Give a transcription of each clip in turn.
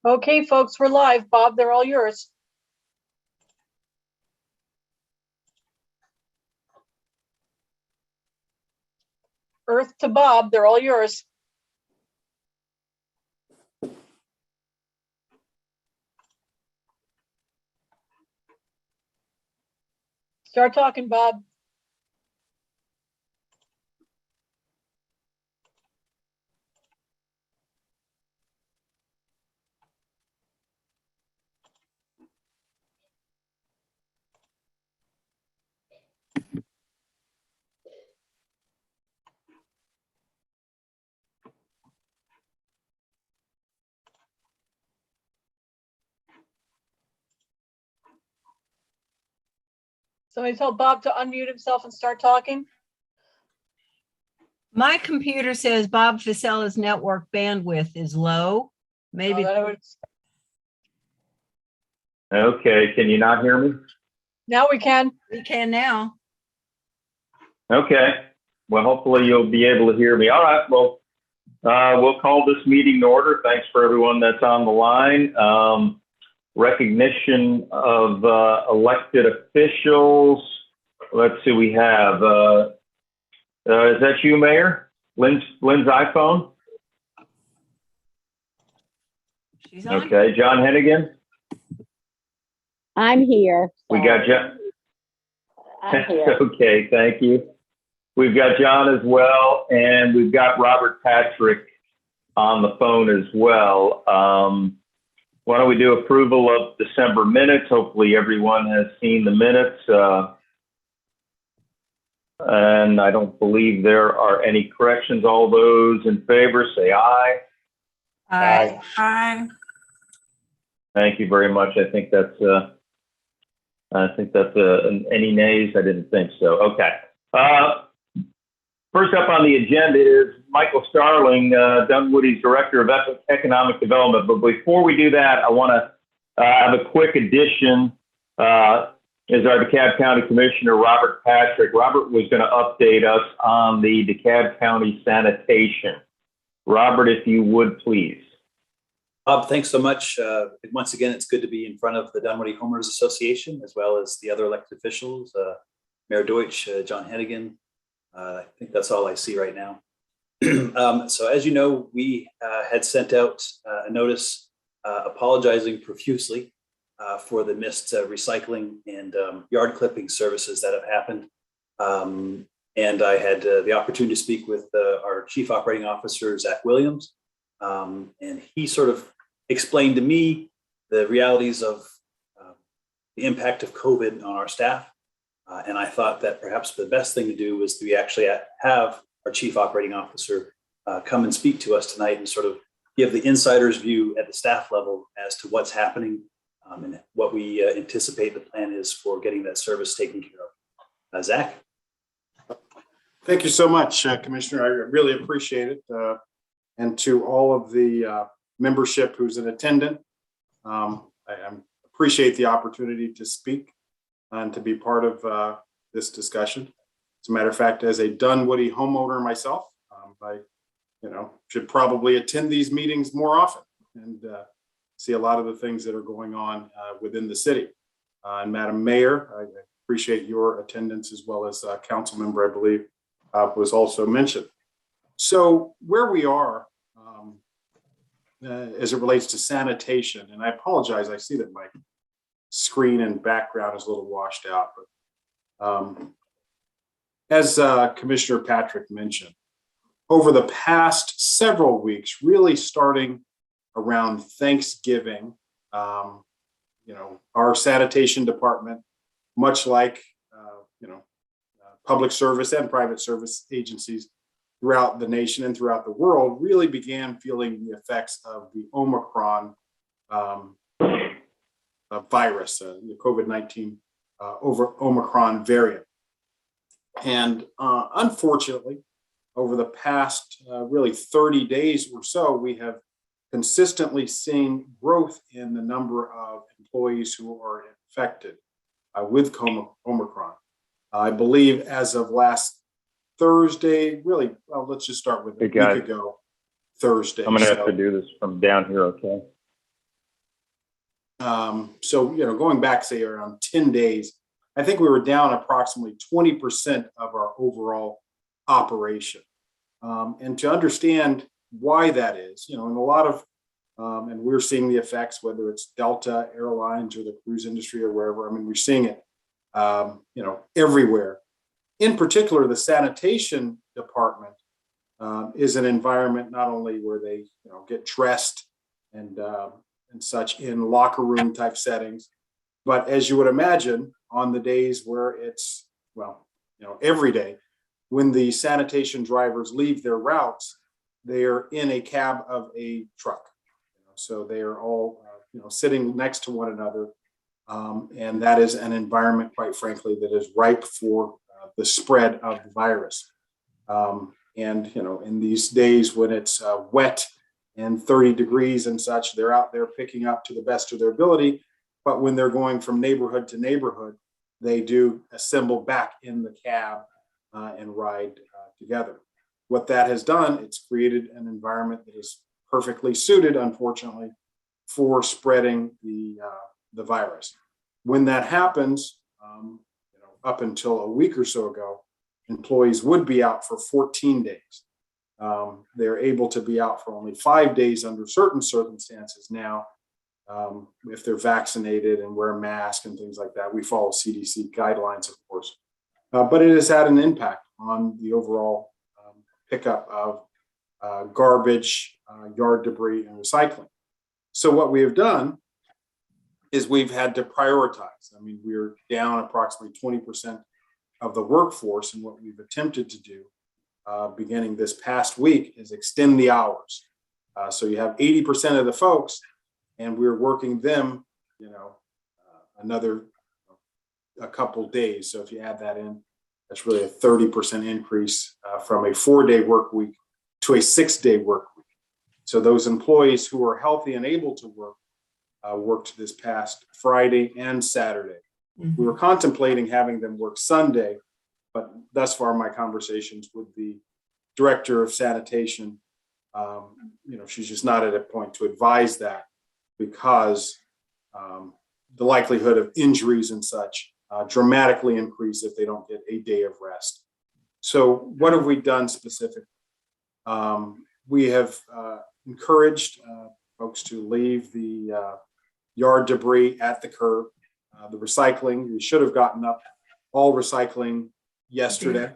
Okay, folks, we're live. Bob, they're all yours. Earth to Bob, they're all yours. Start talking, Bob. Somebody tell Bob to unmute himself and start talking. My computer says Bob Ficella's network bandwidth is low. Maybe. Okay, can you not hear me? Now we can. We can now. Okay, well, hopefully you'll be able to hear me. All right, well, we'll call this meeting to order. Thanks for everyone that's on the line. Recognition of elected officials. Let's see, we have, is that you, Mayor? Lynn's iPhone? She's on. Okay, John Hennigan? I'm here. We got John. I'm here. Okay, thank you. We've got John as well, and we've got Robert Patrick on the phone as well. Why don't we do approval of December minutes? Hopefully everyone has seen the minutes. And I don't believe there are any corrections. All those in favor say aye. Aye. Aye. Thank you very much. I think that's any nays? I didn't think so. Okay. First up on the agenda is Michael Starling, Dunwoody's Director of Economic Development. But before we do that, I want to have a quick addition. Is our DeKalb County Commissioner, Robert Patrick. Robert was going to update us on the DeKalb County sanitation. Robert, if you would, please. Bob, thanks so much. Once again, it's good to be in front of the Dunwoody Homeowners Association, as well as the other elected officials, Mayor Deutsch, John Hennigan. I think that's all I see right now. So as you know, we had sent out a notice apologizing profusely for the missed recycling and yard clipping services that have happened. And I had the opportunity to speak with our Chief Operating Officer, Zach Williams. And he sort of explained to me the realities of the impact of COVID on our staff. And I thought that perhaps the best thing to do was to actually have our Chief Operating Officer come and speak to us tonight and sort of give the insider's view at the staff level as to what's happening and what we anticipate the plan is for getting that service taken care of. Zach? Thank you so much, Commissioner. I really appreciate it. And to all of the membership who's in attendance, I appreciate the opportunity to speak and to be part of this discussion. As a matter of fact, as a Dunwoody homeowner myself, I should probably attend these meetings more often and see a lot of the things that are going on within the city. And Madam Mayor, I appreciate your attendance, as well as a council member, I believe, was also mentioned. So where we are as it relates to sanitation, and I apologize, I see that my screen and background is a little washed out, but as Commissioner Patrick mentioned, over the past several weeks, really starting around Thanksgiving, our sanitation department, much like public service and private service agencies throughout the nation and throughout the world, really began feeling the effects of the Omicron virus, the COVID-19 Omicron variant. And unfortunately, over the past really 30 days or so, we have consistently seen growth in the number of employees who are infected with Omicron. I believe as of last Thursday, really, well, let's just start with a week ago, Thursday. I'm going to have to do this from down here, okay? So, going back, say, around 10 days, I think we were down approximately 20% of our overall operation. And to understand why that is, in a lot of, and we're seeing the effects, whether it's Delta Airlines or the cruise industry or wherever. I mean, we're seeing it, everywhere. In particular, the sanitation department is an environment not only where they, get dressed and such in locker room type settings, but as you would imagine, on the days where it's, every day, when the sanitation drivers leave their routes, they are in a cab of a truck. So they are all, sitting next to one another. And that is an environment, quite frankly, that is ripe for the spread of the virus. And, in these days when it's wet and 30 degrees and such, they're out there picking up to the best of their ability. But when they're going from neighborhood to neighborhood, they do assemble back in the cab and ride together. What that has done, it's created an environment that is perfectly suited, unfortunately, for spreading the virus. When that happens, up until a week or so ago, employees would be out for 14 days. They're able to be out for only 5 days under certain circumstances now. If they're vaccinated and wear a mask and things like that, we follow CDC guidelines, of course. But it has had an impact on the overall pickup of garbage, yard debris, and recycling. So what we have done is we've had to prioritize. I mean, we're down approximately 20% of the workforce, and what we've attempted to do beginning this past week is extend the hours. So you have 80% of the folks, and we're working them, another a couple days. So if you add that in, that's really a 30% increase from a 4-day work week to a 6-day work week. So those employees who are healthy and able to work worked this past Friday and Saturday. We were contemplating having them work Sunday, but thus far my conversations with the director of sanitation, she's just not at a point to advise that because the likelihood of injuries and such dramatically increase if they don't get a day of rest. So what have we done specifically? We have encouraged folks to leave the yard debris at the curb. The recycling, we should have gotten up all recycling yesterday,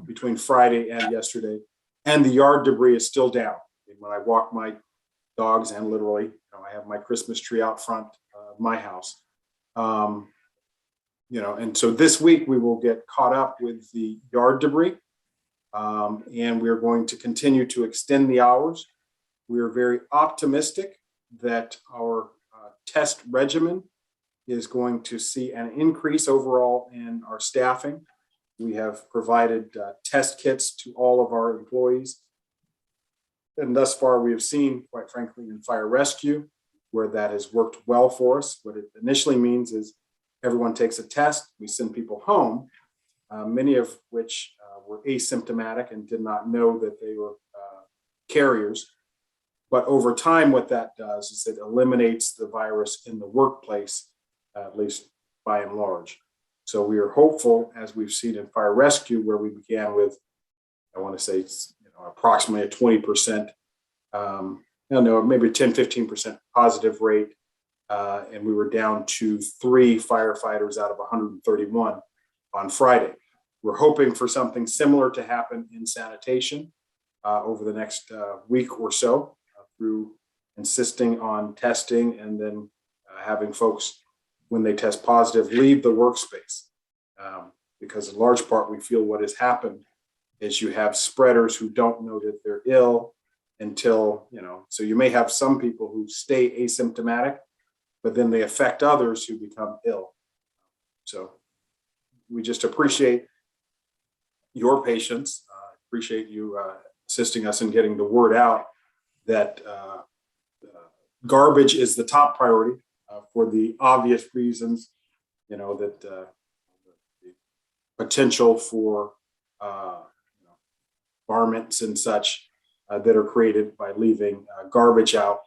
between Friday and yesterday, and the yard debris is still down. When I walk my dogs, and literally, I have my Christmas tree out front of my house. And so this week we will get caught up with the yard debris, and we're going to continue to extend the hours. We are very optimistic that our test regimen is going to see an increase overall in our staffing. We have provided test kits to all of our employees. And thus far, we have seen, quite frankly, in fire rescue, where that has worked well for us. What it initially means is everyone takes a test, we send people home, many of which were asymptomatic and did not know that they were carriers. But over time, what that does is it eliminates the virus in the workplace, at least by and large. So we are hopeful, as we've seen in fire rescue, where we began with, I want to say, approximately a 20%, maybe 10, 15% positive rate. And we were down to 3 firefighters out of 131 on Friday. We're hoping for something similar to happen in sanitation over the next week or so, through insisting on testing and then having folks, when they test positive, leave the workspace. Because in large part, we feel what has happened is you have spreaders who don't know that they're ill until, so you may have some people who stay asymptomatic, but then they affect others who become ill. So we just appreciate your patience, appreciate you assisting us in getting the word out that garbage is the top priority for the obvious reasons, that the potential for varmints and such that are created by leaving garbage out.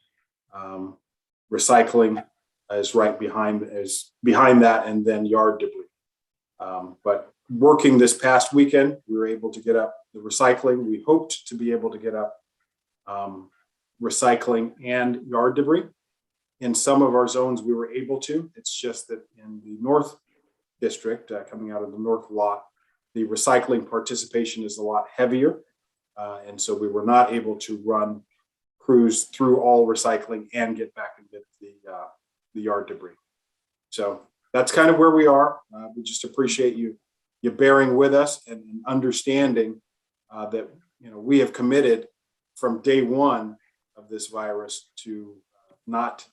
Recycling is right behind that, and then yard debris. But working this past weekend, we were able to get up the recycling. We hoped to be able to get up recycling and yard debris. In some of our zones, we were able to. It's just that in the North District, coming out of the North lot, the recycling participation is a lot heavier. And so we were not able to run crews through all recycling and get back and get the yard debris. So that's kind of where we are. We just appreciate you bearing with us and understanding that, you know, we have committed from day one of this virus to not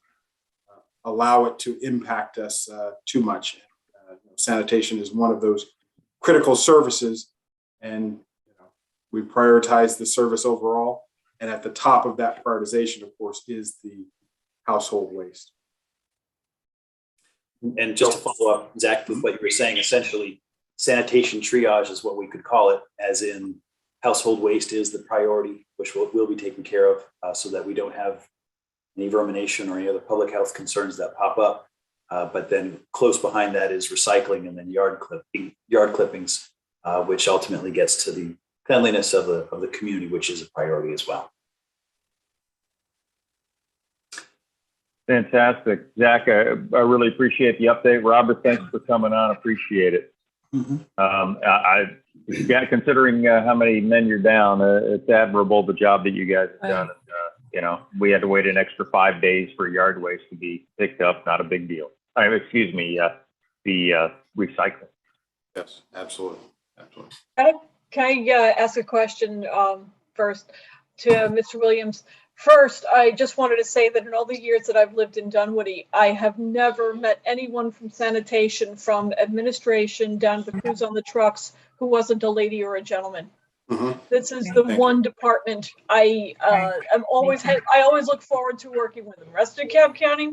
allow it to impact us too much. Sanitation is one of those critical services, and you know, we prioritize the service overall. And at the top of that prioritization, of course, is the household waste. And just to follow up, Zach, with what you were saying, essentially sanitation triage is what we could call it, as in household waste is the priority, which will be taken care of so that we don't have any vermination or any other public health concerns that pop up. But then close behind that is recycling, and then yard clippings, which ultimately gets to the cleanliness of the community, which is a priority as well. Fantastic. Zach, I really appreciate the update. Robert, thanks for coming on. Appreciate it. Considering how many men you're down, it's admirable the job that you guys have done. You know, we had to wait an extra 5 days for yard waste to be picked up. Not a big deal. Excuse me, the recycling. Yes, absolutely. Absolutely. Can I ask a question first to Mr. Williams? First, I just wanted to say that in all the years that I've lived in Dunwoody, I have never met anyone from sanitation, from administration down to the crews on the trucks, who wasn't a lady or a gentleman. Mm-hmm. This is the one department I always look forward to working with. The rest of DeKalb County,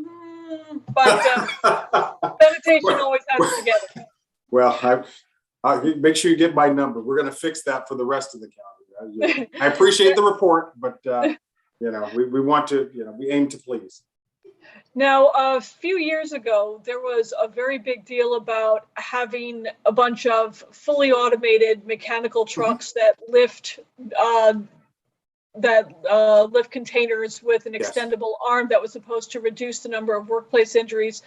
but sanitation always has it together. Well, I make sure you get my number. We're going to fix that for the rest of the county. I appreciate the report, but you know, we want to, you know, we aim to please. Now, a few years ago, there was a very big deal about having a bunch of fully automated mechanical trucks that lift containers with an extendable arm that was supposed to reduce the number of workplace injuries,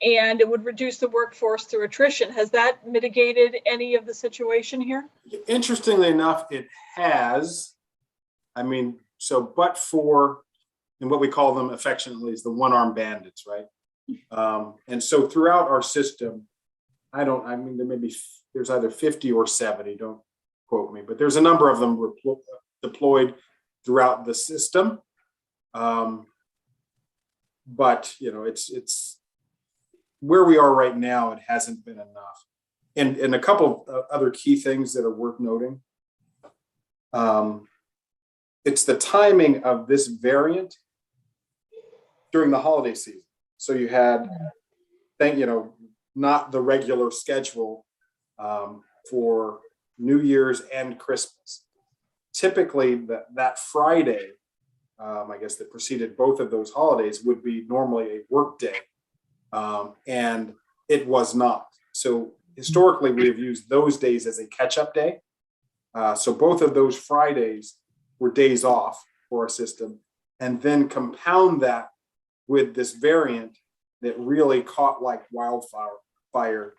and it would reduce the workforce through attrition. Has that mitigated any of the situation here? Interestingly enough, it has. I mean, so, but for, and what we call them affectionately is the one-armed bandits, right? And so throughout our system, there's either 50 or 70, don't quote me, but there's a number of them deployed throughout the system. But, you know, it's where we are right now, it hasn't been enough. And a couple of other key things that are worth noting. It's the timing of this variant during the holiday season. So you had, not the regular schedule for New Year's and Christmas. Typically, that Friday, I guess that preceded both of those holidays, would be normally a work day, and it was not. So historically, we have used those days as a catch-up day. So both of those Fridays were days off for our system, and then compound that with this variant that really caught like wildfire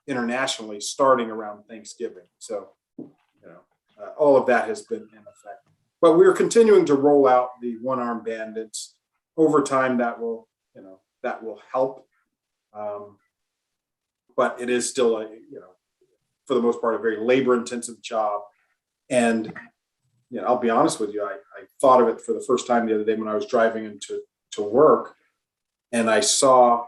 internationally starting around Thanksgiving. So, all of that has been in effect. But we're continuing to roll out the one-armed bandits. Over time, that will help. But it is still for the most part, a very labor-intensive job. And I'll be honest with you, I thought of it for the first time the other day when I was driving into work, and I saw,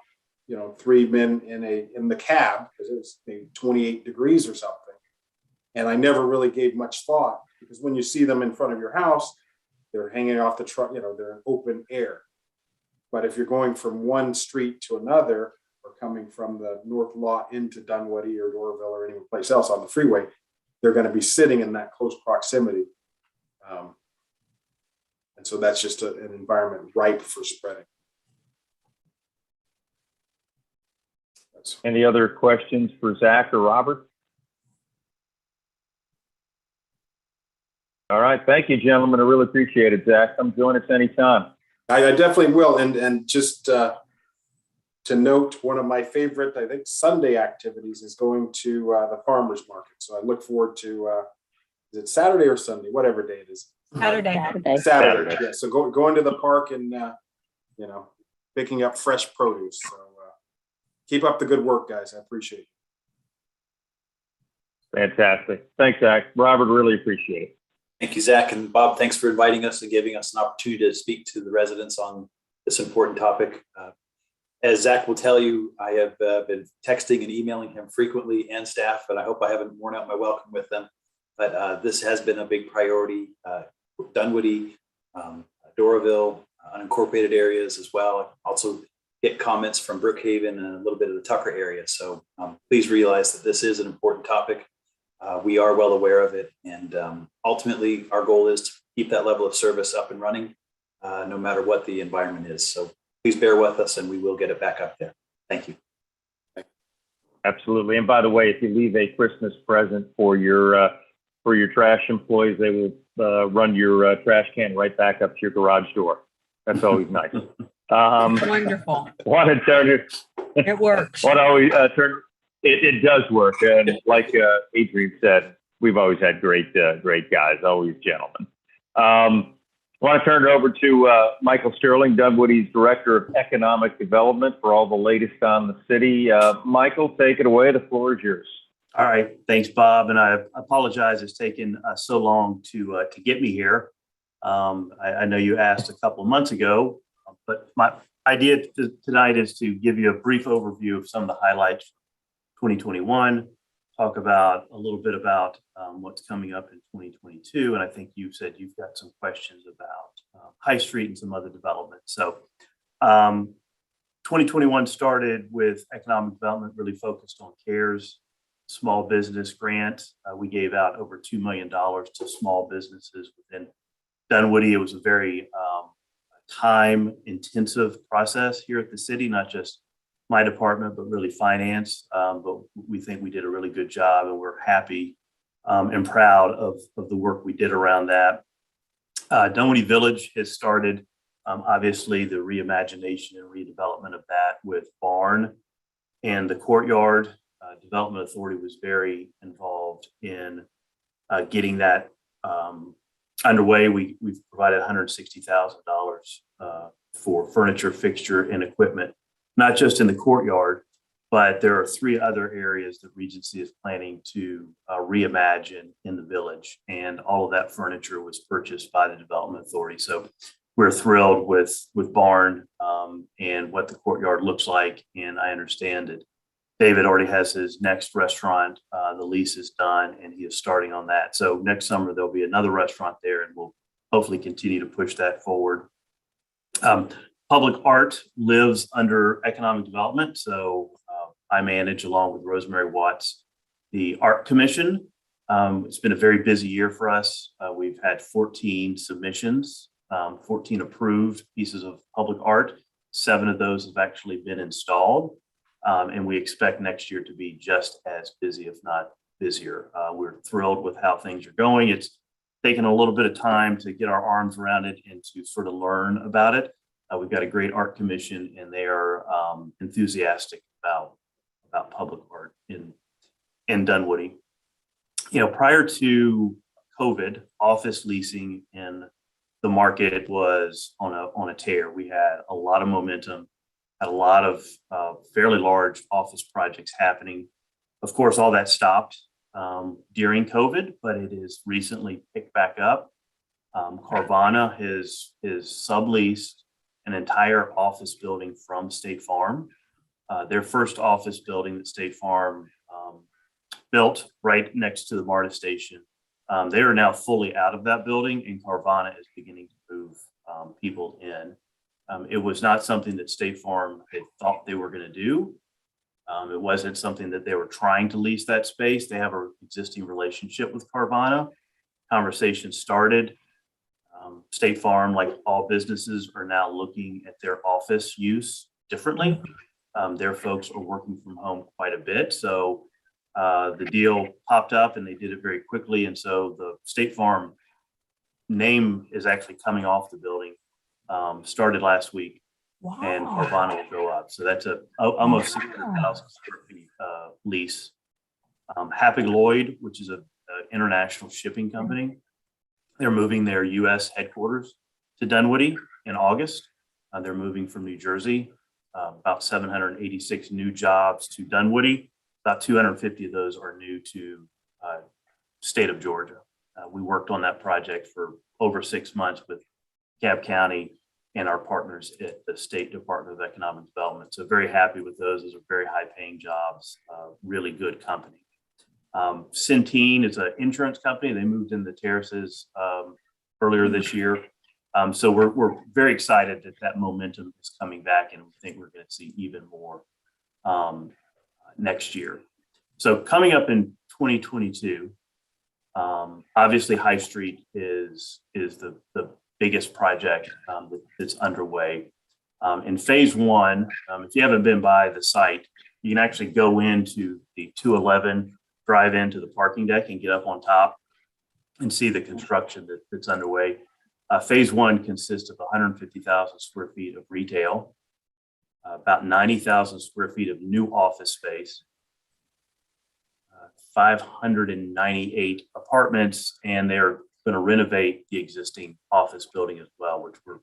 3 men in the cab, because it was maybe 28 degrees or something. And I never really gave much thought, because when you see them in front of your house, they're hanging off the truck, they're in open air. But if you're going from one street to another, or coming from the north lot into Dunwoody or Doraville or any place else on the freeway, they're going to be sitting in that close proximity. And so that's just an environment ripe for spreading. Any other questions for Zach or Robert? All right. Thank you, gentlemen. I really appreciate it, Zach. Come join us anytime. I definitely will. And just to note, one of my favorite, I think, Sunday activities is going to the farmer's market. So I look forward to, is it Saturday or Sunday? Whatever day it is. Saturday. Saturday. Saturday. Yeah. So going to the park and, picking up fresh produce. So keep up the good work, guys. I appreciate it. Fantastic. Thanks, Zach. Robert, really appreciate it. Thank you, Zach, and Bob. Thanks for inviting us and giving us an opportunity to speak to the residents on this important topic. As Zach will tell you, I have been texting and emailing him frequently and staff, and I hope I haven't worn out my welcome with them. But this has been a big priority. Dunwoody, Doraville, unincorporated areas as well. Also get comments from Brookhaven and a little bit of the Tucker area. So please realize that this is an important topic. We are well aware of it. And ultimately, our goal is to keep that level of service up and running, no matter what the environment is. So please bear with us and we will get it back up there. Thank you. Absolutely. And by the way, if you leave a Christmas present for your trash employees, they will run your trash can right back up to your garage door. That's always nice. Wonderful. Want to turn it? It works. Want to always turn? It does work, and like Adrian said, we've always had great guys, always gentlemen. Want to turn it over to Michael Sterling, Dunwoody's Director of Economic Development, for all the latest on the city. Michael, take it away. The floor is yours. All right. Thanks, Bob. And I apologize it's taken so long to get me here. I know you asked a couple of months ago, but my idea tonight is to give you a brief overview of some of the highlights 2021, talk about a little bit about what's coming up in 2022. And I think you said you've got some questions about High Street and some other developments. So 2021 started with economic development really focused on CARES small business grant. We gave out over $2 million to small businesses within Dunwoody. It was a very time intensive process here at the city, not just my department, but really finance. But we think we did a really good job and we're happy and proud of the work we did around that. Dunwoody Village has started, obviously, the reimagination and redevelopment of that with Barn and the Courtyard. Development Authority was very involved in getting that underway. We've provided $160,000 for furniture, fixture, and equipment, not just in the Courtyard, but there are 3 other areas that Regency is planning to reimagine in the village. And all of that furniture was purchased by the Development Authority. So we're thrilled with Barn and what the Courtyard looks like. And I understand that David already has his next restaurant. The lease is done and he is starting on that. So next summer, there'll be another restaurant there and we'll hopefully continue to push that forward. Public art lives under economic development. So I manage, along with Rosemary Watts, the Art Commission. It's been a very busy year for us. We've had 14 submissions, 14 approved pieces of public art. 7 of those have actually been installed. And we expect next year to be just as busy, if not busier. We're thrilled with how things are going. It's taken a little bit of time to get our arms around it and to sort of learn about it. We've got a great art commission and they are enthusiastic about public art in Dunwoody. Prior to COVID, office leasing in the market was on a tear. We had a lot of momentum, had a lot of fairly large office projects happening. Of course, all that stopped during COVID, but it has recently picked back up. Carvana has subleased an entire office building from State Farm. Their first office building that State Farm built right next to the MARTA station. They are now fully out of that building and Carvana is beginning to move people in. It was not something that State Farm had thought they were going to do. It wasn't something that they were trying to lease that space. They have an existing relationship with Carvana. Conversation started. State Farm, like all businesses, are now looking at their office use differently. Their folks are working from home quite a bit. So the deal popped up and they did it very quickly. And so the State Farm name is actually coming off the building, started last week, and Wow. Carvana will go up. So that's almost 600,000 square feet lease. Hapag Lloyd, which is an international shipping company, they're moving their U.S. headquarters to Dunwoody in August. They're moving from New Jersey, about 786 new jobs to Dunwoody. About 250 of those are new to state of Georgia. We worked on that project for over 6 months with Cobb County and our partners at the State Department of Economic Development. So very happy with those. Those are very high paying jobs, really good company. Centene is an insurance company. They moved in the terraces earlier this year. So we're very excited that that momentum is coming back, and we think we're going to see even more next year. So coming up in 2022, obviously High Street is the biggest project that's underway. In phase one, if you haven't been by the site, you can actually go into the 211, drive into the parking deck and get up on top and see the construction that's underway. Phase one consists of 150,000 square feet of retail, about 90,000 square feet of new office space, 598 apartments, and they're going to renovate the existing office building as well, which we're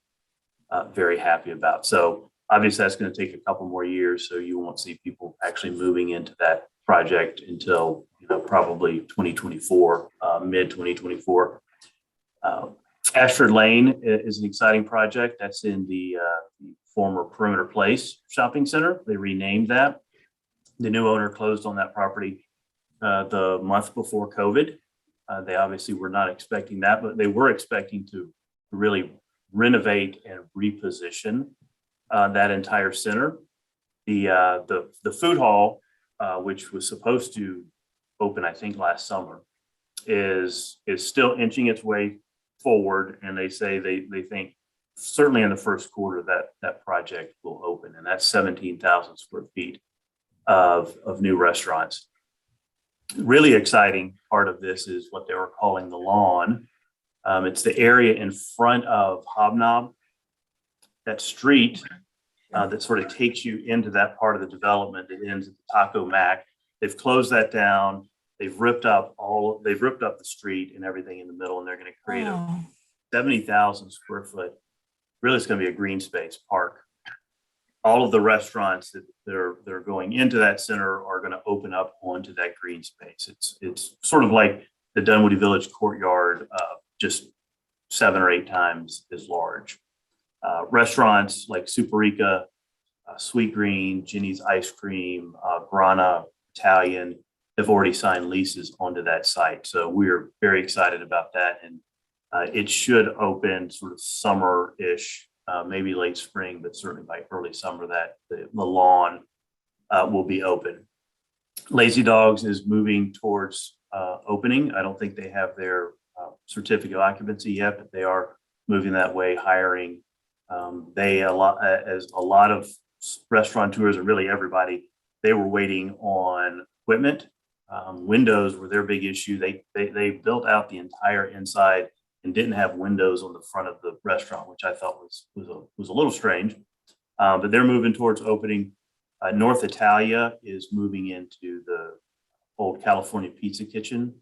very happy about. So obviously that's going to take a couple more years, so you won't see people actually moving into that project until probably 2024, mid 2024. Ashford Lane is an exciting project. That's in the former Perimeter Place shopping center. They renamed that. The new owner closed on that property the month before COVID. They obviously were not expecting that, but they were expecting to really renovate and reposition that entire center. The food hall, which was supposed to open, I think, last summer, is still inching its way forward, and they say they think certainly in the first quarter that project will open, and that's 17,000 square feet of new restaurants. Really exciting part of this is what they were calling the lawn. It's the area in front of Hobnob, that street that sort of takes you into that part of the development that ends at the Taco Mac. They've closed that down. They've ripped up the street and everything in the middle, and they're going to create a 70,000 square foot. Really, it's going to be a green space park. All of the restaurants that are going into that center are going to open up onto that green space. It's sort of like the Dunwoody Village courtyard, just 7 or 8 times as large. Restaurants like Superica, Sweet Green, Jenny's Ice Cream, Grana, Italian have already signed leases onto that site. So we're very excited about that. And it should open sort of summer-ish, maybe late spring, but certainly by early summer that the lawn will be open. Lazy Dogs is moving towards opening. I don't think they have their certificate of occupancy yet, but they are moving that way, hiring. As a lot of restaurateurs and really everybody, they were waiting on equipment. Windows were their big issue. They built out the entire inside and didn't have windows on the front of the restaurant, which I thought was a little strange. But they're moving towards opening. North Italia is moving into the old California Pizza Kitchen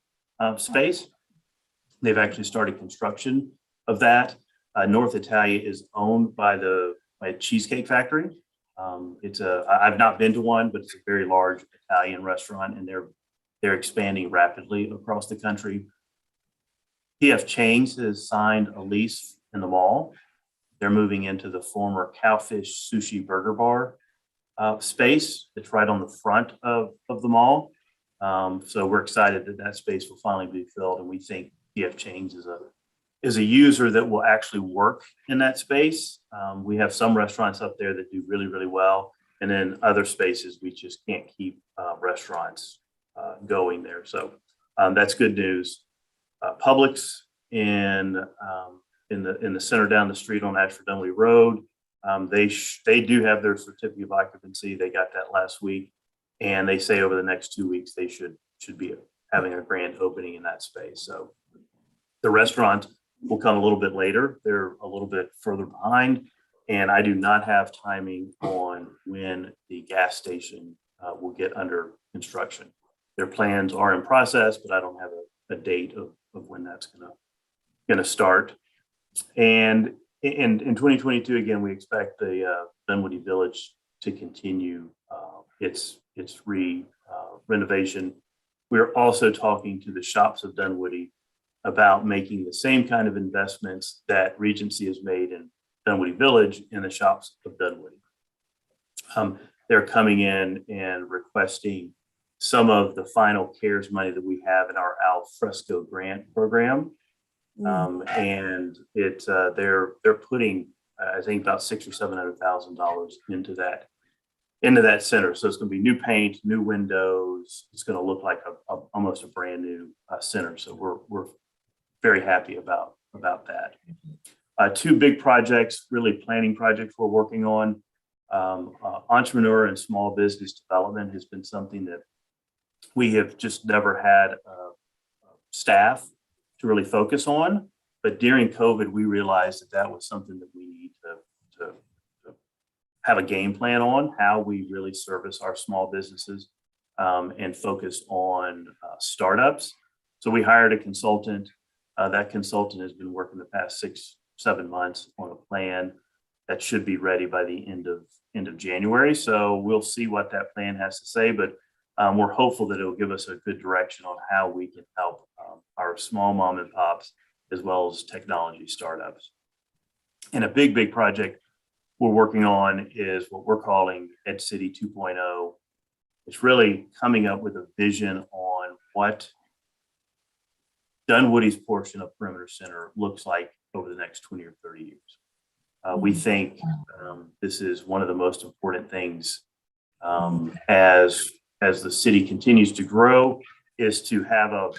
space. They've actually started construction of that. North Italia is owned by Cheesecake Factory. I've not been to one, but it's a very large Italian restaurant, and they're expanding rapidly across the country. P.F. Chang's has signed a lease in the mall. They're moving into the former Cowfish Sushi Burger Bar space. It's right on the front of the mall. So we're excited that space will finally be filled, and we think P.F. Chang's is a user that will actually work in that space. We have some restaurants up there that do really, really well, and then other spaces we just can't keep restaurants going there. So that's good news. Publix in the center down the street on Ashford Dunwoody Road They do have their certificate of occupancy. They got that last week, and they say over the next 2 weeks they should be having a grand opening in that space. So the restaurant will come a little bit later. They're a little bit further behind, and I do not have timing on when the gas station will get under construction. Their plans are in process, but I don't have a date of when that's gonna start. And in 2022, again, we expect the Dunwoody Village to continue its renovation. We're also talking to the shops of Dunwoody about making the same kind of investments that Regency has made in Dunwoody Village in the shops of Dunwoody. They're coming in and requesting some of the final CARES money that we have in our Al Fresco grant program. And they're putting, I think, about $600,000 or $700,000 into that center. So it's going to be new paint, new windows. It's going to look like almost a brand new center. So we're very happy about that. Two big projects, really planning projects we're working on. Entrepreneur and small business development has been something that we have just never had staff to really focus on. But during COVID, we realized that was something that we need to have a game plan on, how we really service our small businesses and focus on startups. So we hired a consultant. That consultant has been working the past 6-7 months on a plan that should be ready by the end of January. So we'll see what that plan has to say, but we're hopeful that it will give us a good direction on how we can help our small mom and pops as well as technology startups. And a big project we're working on is what we're calling Ed City 2.0. It's really coming up with a vision on what Dunwoody's portion of Perimeter Center looks like over the next 20 or 30 years. We think this is one of the most important things as the city continues to grow, is to have a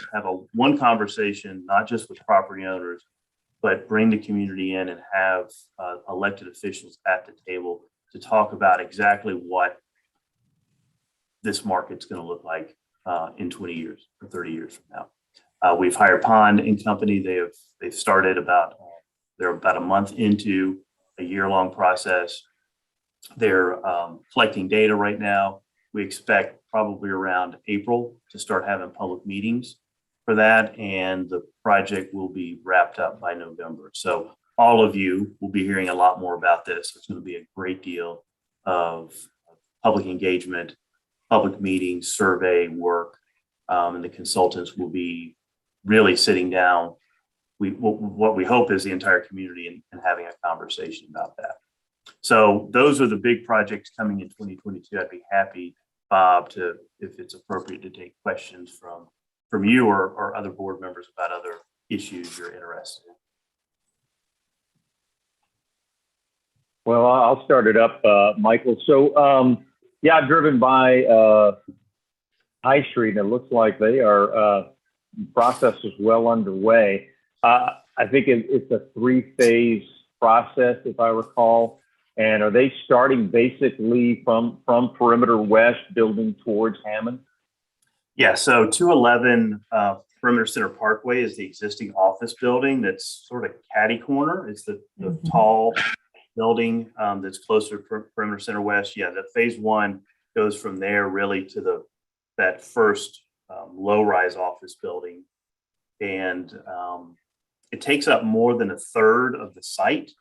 one conversation, not just with property owners, but bring the community in and have elected officials at the table to talk about exactly what this market's going to look like in 20 years or 30 years from now. We've hired Pond and Company. They've started they're about a month into a year-long process. They're collecting data right now. We expect probably around April to start having public meetings for that, and the project will be wrapped up by November. So all of you will be hearing a lot more about this. It's going to be a great deal of public engagement, public meetings, survey work, and the consultants will be really sitting down. What we hope is the entire community and having a conversation about that. So those are the big projects coming in 2022. I'd be happy, Bob, if it's appropriate, to take questions from you or other board members about other issues you're interested in. Well, I'll start it up, Michael. So, yeah, I've driven by High Street, and it looks like they are process is well underway. I think it's a 3-phase process, if I recall. And are they starting basically from Perimeter West, building towards Hammond? Yeah, so 211 Perimeter Center Parkway is the existing office building that's sort of catty corner. It's the tall building that's closer to Perimeter Center West. Yeah, that phase 1 goes from there really to that first low-rise office building. And it takes up more than 1/3 of the site.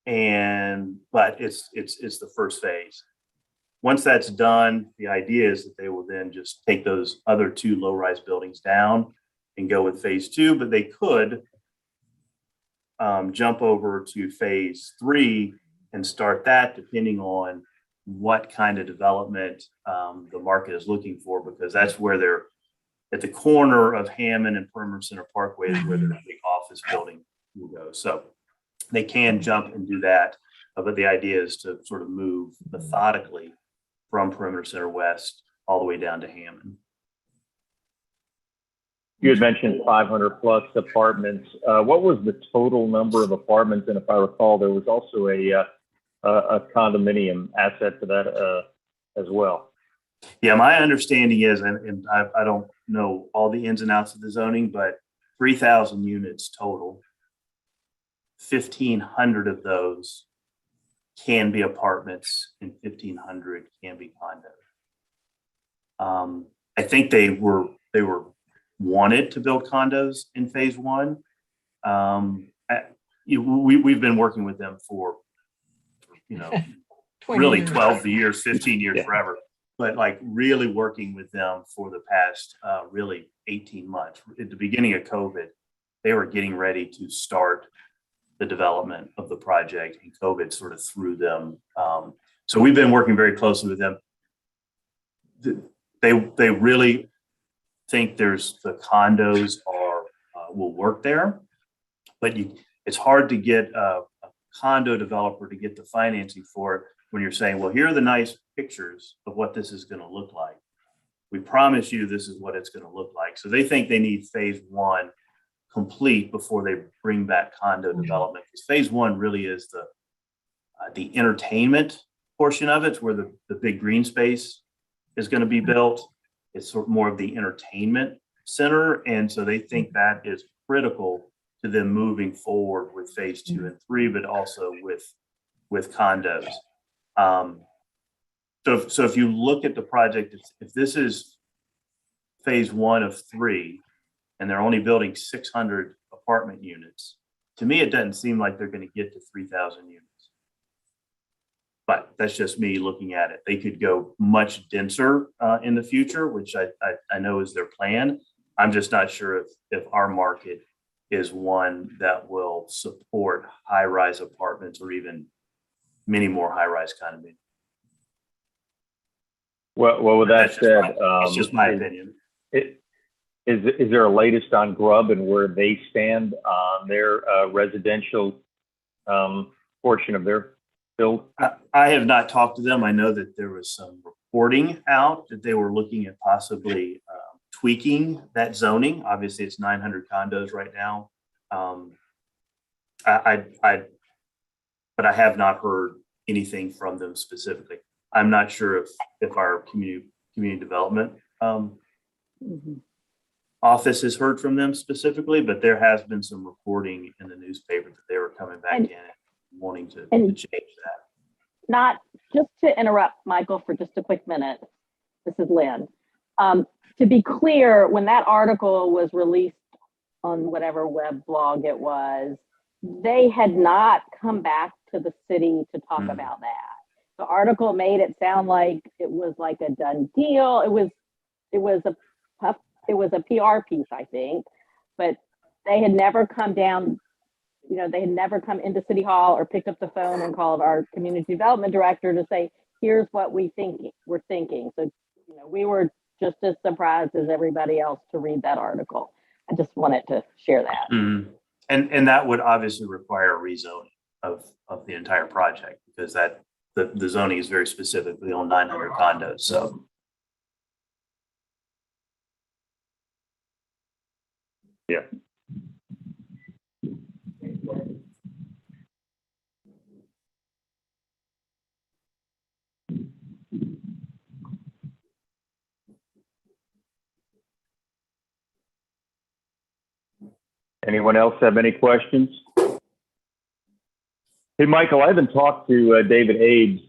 But it's the first phase. Once that's done, the idea is that they will then just take those other 2 low-rise buildings down and go with phase 2, but they could jump over to phase 3 and start that, depending on what kind of development the market is looking for, because that's where they're at the corner of Hammond and Perimeter Center Parkway is where their big office building will go. So they can jump and do that, but the idea is to sort of move methodically from Perimeter Center West all the way down to Hammond. You had mentioned 500 plus apartments. What was the total number of apartments? And if I recall, there was also a condominium asset to that as well. Yeah, my understanding is, and I don't know all the ins and outs of the zoning, but 3,000 units total. 1,500 of those can be apartments and 1,500 can be condos. I think they were wanted to build condos in phase one. We've been working with them for, 20 really years. 12 years, 15 years, Yeah. forever. But like really working with them for the past really 18 months. At the beginning of COVID, they were getting ready to start the development of the project, and COVID sort of threw them. So we've been working very closely with them. They really think the condos will work there, but it's hard to get a condo developer to get the financing for it when you're saying, well, here are the nice pictures of what this is going to look like. We promise you this is what it's going to look like. So they think they need phase one complete before they bring back condo development. Because phase one really is the entertainment portion of it, where the big green space is going to be built. It's sort of more of the entertainment center. And so they think that is critical to them moving forward with phase 2 and 3, but also with condos. So if you look at the project, if this is phase 1 of 3, and they're only building 600 apartment units, to me, it doesn't seem like they're going to get to 3,000 units. But that's just me looking at it. They could go much denser in the future, which I know is their plan. I'm just not sure if our market is one that will support high-rise apartments or even many more high-rise condominiums. Well, with that said, It's just my opinion. Is there a latest on Grubb and where they stand on their residential portion of their build? I have not talked to them. I know that there was some reporting out that they were looking at possibly tweaking that zoning. Obviously, it's 900 condos right now. But I have not heard anything from them specifically. I'm not sure if our community development office has heard from them specifically, but there has been some reporting in the newspaper that they were coming back in and wanting to change that. Not just to interrupt Michael for just a quick minute. This is Lynn. To be clear, when that article was released on whatever web blog it was, they had not come back to the city to talk about that. The article made it sound like it was like a done deal. It was a PR piece, I think, but they had never come down. They had never come into City Hall or picked up the phone and called our community development director to say, here's what we're thinking. So, we were just as surprised as everybody else to read that article. I just wanted to share that. Mm-hmm. And that would obviously require a rezoning of the entire project, because the zoning is very specifically on 900 condos. So. Yeah. Anyone else have any questions? Hey, Michael, I haven't talked to David Abes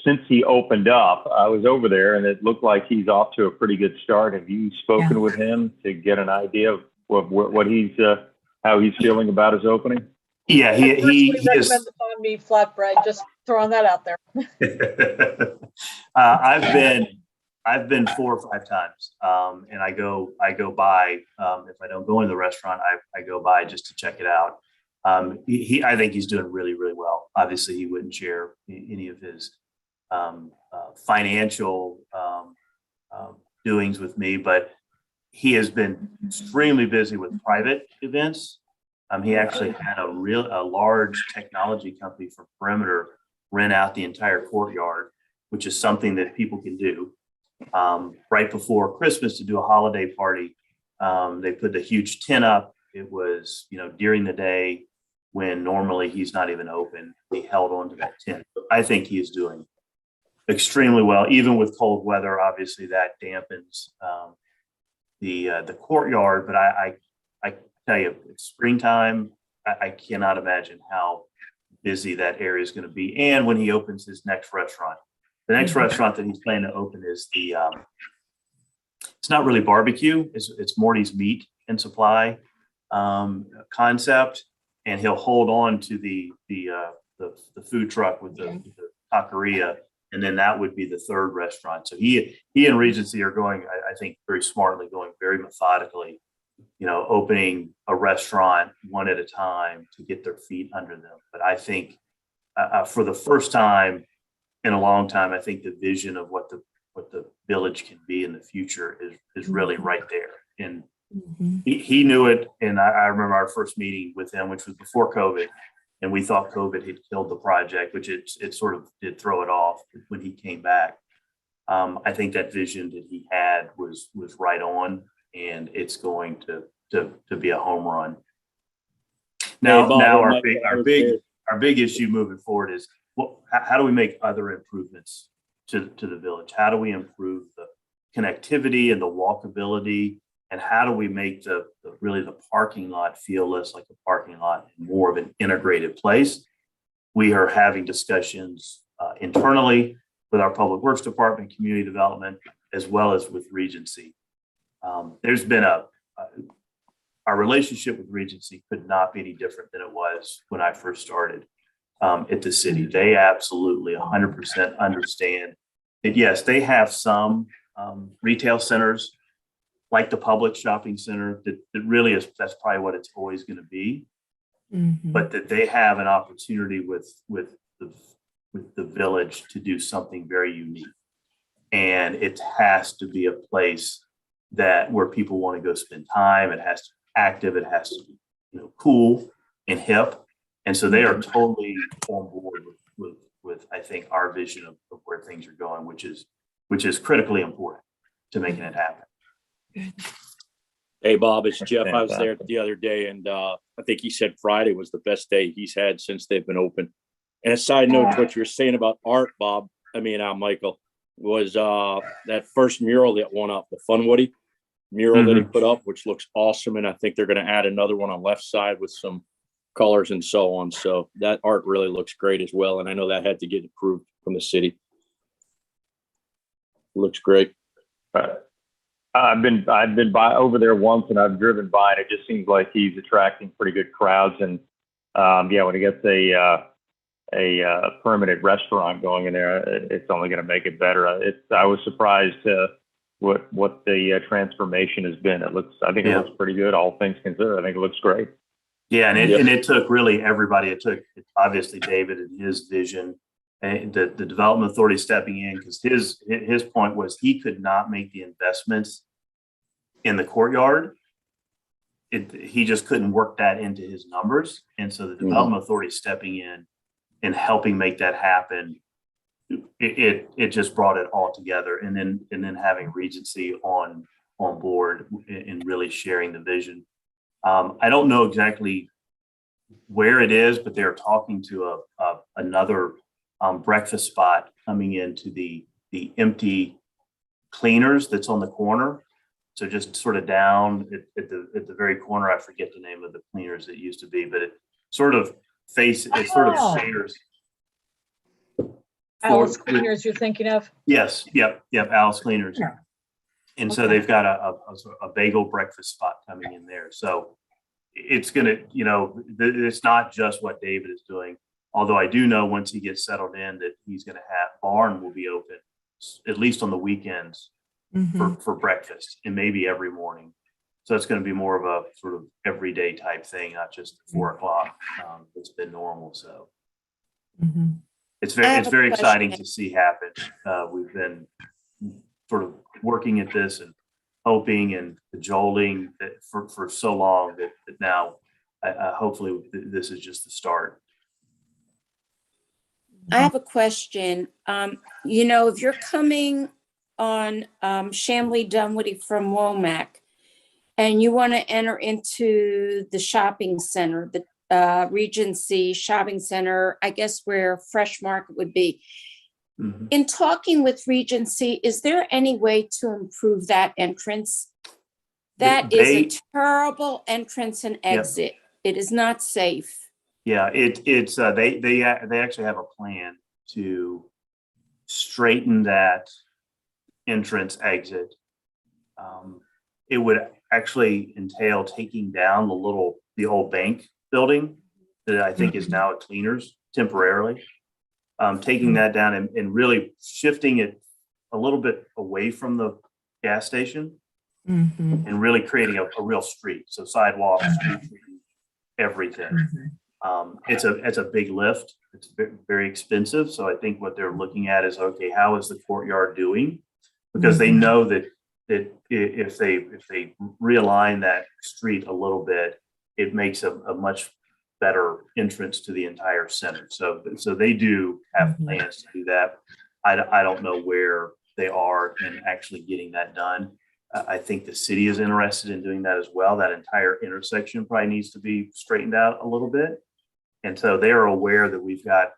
since he opened up. I was over there and it looked like he's off to a pretty good start. Have you spoken with him to get an idea of what he's, how he's feeling about his opening? Yeah, he recommend is. the banh mi flatbread. Just throwing that out there. I've been 4 or 5 times, and I go by. If I don't go into the restaurant, I go by just to check it out. I think he's doing really, really well. Obviously, he wouldn't share any of his financial doings with me, but he has been extremely busy with private events. He actually had a large technology company from Perimeter rent out the entire courtyard, which is something that people can do right before Christmas to do a holiday party They put a huge tent up. It was, during the day when normally he's not even open. He held on to that tent. I think he is doing extremely well, even with cold weather. Obviously, that dampens the courtyard. But I tell you, it's springtime. I cannot imagine how busy that area is going to be. And when he opens his next restaurant, the next restaurant that he's planning to open is it's not really barbecue. It's Morty's Meat and Supply concept, and he'll hold on to the food truck with the taqueria, and then that would be the third restaurant. So he and Regency are going, I think, very smartly, going very methodically, opening a restaurant one at a time to get their feet under them. But I think for the first time in a long time, I think the vision of what the village can be in the future is really right there. And he knew it. And I remember our first meeting with him, which was before COVID, and we thought COVID had killed the project, which it sort of did throw it off when he came back. I think that vision that he had was right on, and it's going to be a home run. Now, our big issue moving forward is how do we make other improvements to the village? How do we improve the connectivity and the walkability? And how do we make the parking lot feel less like a parking lot and more of an integrated place? We are having discussions internally with our Public Works Department, Community Development, as well as with Regency. There's been our relationship with Regency could not be any different than it was when I first started at the city. They absolutely 100% understand that, yes, they have some retail centers like the Publix shopping center that really is, that's probably what it's always going to be. But that they have an opportunity with the village to do something very unique. And it has to be a place where people want to go spend time. It has to be active. It has to be, cool and hip. And so they are totally on board with I think, our vision of where things are going, which is critically important to making it happen. Hey, Bob, it's Jeff. I was there the other day, and I think he said Friday was the best day he's had since they've been open. And a side note to what you were saying about art, Bob, Michael, was that first mural that went up, the Funwoody mural that he put up, which looks awesome. And I think they're going to add another one on left side with some colors and so on. So that art really looks great as well. And I know that had to get approved from the city. Looks great. I've been by over there once, and I've driven by, and it just seems like he's attracting pretty good crowds. And when he gets a permanent restaurant going in there, it's only going to make it better. I was surprised what the transformation has been. It looks pretty good, all things considered. I think it looks great. Yeah, and it took really everybody. It took obviously David and his vision, and the development authority stepping in, because his point was he could not make the investments in the courtyard. He just couldn't work that into his numbers, and so the development authority stepping in and helping make that happen, it just brought it all together. And then having Regency on board and really sharing the vision. I don't know exactly where it is, but they're talking to another breakfast spot coming into the empty cleaners that's on the corner. So just sort of down at the very corner, I forget the name of the cleaners that used to be, but it sort of shares. Alice Cleaners you're thinking of? Yes. Yep. Alice Cleaners. Yeah. And so they've got a bagel breakfast spot coming in there. So it's going to, it's not just what David is doing. Although I do know once he gets settled in that he's going to have barn will be open, at least on the weekends for breakfast, and maybe every morning. So it's going to be more of a sort of everyday type thing, not just 4 o'clock. It's been normal. So it's very exciting to see happen. We've been sort of working at this and hoping and cajoling that for so long that now hopefully this is just the start. I have a question. If you're coming on Chamblee Dunwoody from Womack, and you want to enter into the shopping center, the Regency Shopping Center, I guess where Fresh Market would be. Mhm. In talking with Regency, is there any way to improve that entrance? That is They- a terrible entrance and exit. It is not safe. Yeah, it's they actually have a plan to straighten that entrance exit. It would actually entail taking down the old bank building that I think is now a cleaners temporarily. Taking that down and really shifting it a little bit away from the gas station Mhm. and really creating a real street. So sidewalks, street trees, everything. It's a big lift. It's very expensive. So I think what they're looking at is, okay, how is the courtyard doing? Because they know that if they realign that street a little bit, it makes a much better entrance to the entire center. So they do have plans to do that. I don't know where they are in actually getting that done. I think the city is interested in doing that as well. That entire intersection probably needs to be straightened out a little bit. And so they are aware that we've got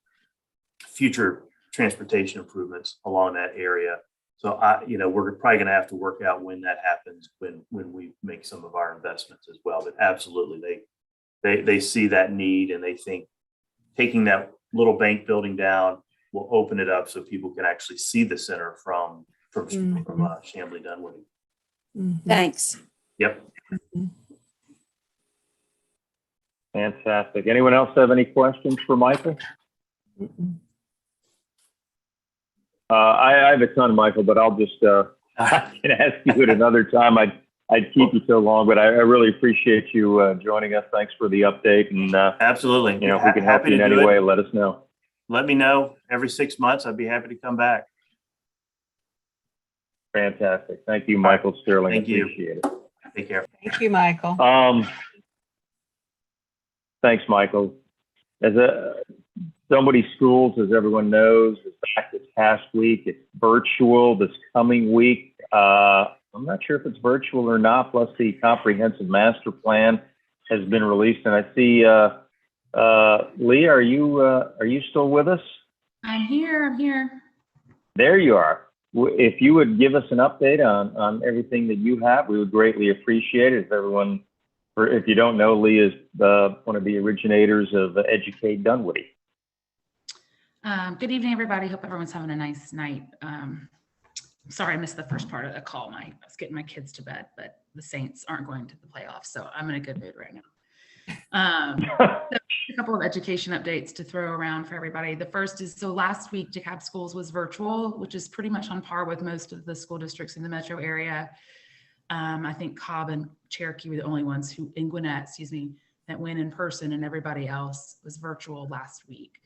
future transportation improvements along that area. So we're probably going to have to work out when that happens, when we make some of our investments as well. But absolutely, they see that need, and they think taking that little bank building down will open it up so people can actually see the center from Chamblee Dunwoody. Thanks. Yep. Fantastic. Anyone else have any questions for Michael? I have a ton, Michael, but I'll just I can ask you at another time. I'd keep you so long, but I really appreciate you joining us. Thanks for the update, and Absolutely. if we can help Happy you in to do any it. way, let us know. Let me know every 6 months. I'd be happy to come back. Fantastic. Thank you, Michael Sterling. Thank you. Appreciate it. Take care. Thank you, Michael. Thanks, Michael. Dunwoody Schools, as everyone knows, is back this past week. It's virtual this coming week. I'm not sure if it's virtual or not. Plus, the comprehensive master plan has been released, and I see Lee. Are you still with us? I'm here. There you are. If you would give us an update on everything that you have, we would greatly appreciate it. If you don't know, Lee is one of the originators of Educate Dunwoody. Good evening, everybody. Hope everyone's having a nice night. Sorry, I missed the first part of the call. I was getting my kids to bed, but the Saints aren't going to the playoffs, so I'm in a good mood right now. A couple of education updates to throw around for everybody. The first is, so last week DeKalb Schools was virtual, which is pretty much on par with most of the school districts in the metro area. I think Cobb and Cherokee were the only ones in Gwinnett, that went in person, and everybody else was virtual last week.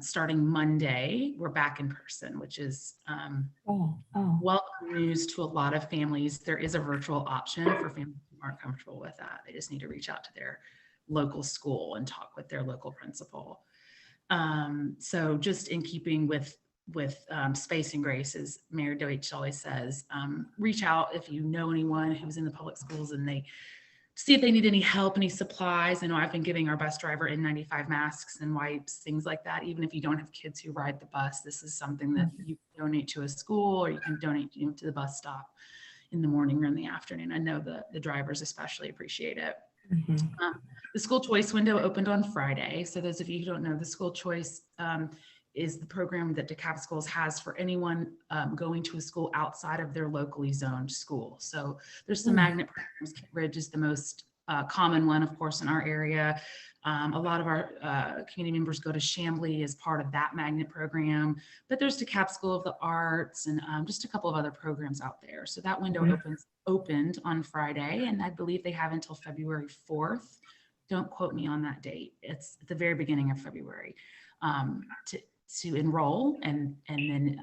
Starting Monday, we're back in person, which is welcome news to a lot of families. There is a virtual option for families who aren't comfortable with that. They just need to reach out to their local school and talk with their local principal. So just in keeping with space and grace, as Mayor Deutsch always says, reach out if you know anyone who's in the public schools and they see if they need any help, any supplies. I know I've been giving our bus driver N95 masks and wipes, things like that. Even if you don't have kids who ride the bus, this is something that you can donate to a school, or you can donate to the bus stop in the morning or in the afternoon. I know the drivers especially appreciate it. The school choice window opened on Friday. So those of you who don't know, the school choice is the program that DeKalb Schools has for anyone going to a school outside of their locally zoned school. So there's some magnet programs. Kent Ridge is the most common one, of course, in our area. A lot of our community members go to Chamblee as part of that magnet program, but there's DeKalb School of the Arts and just a couple of other programs out there. So that window opened on Friday, and I believe they have until February 4th. Don't quote me on that date. It's at the very beginning of February to enroll, and then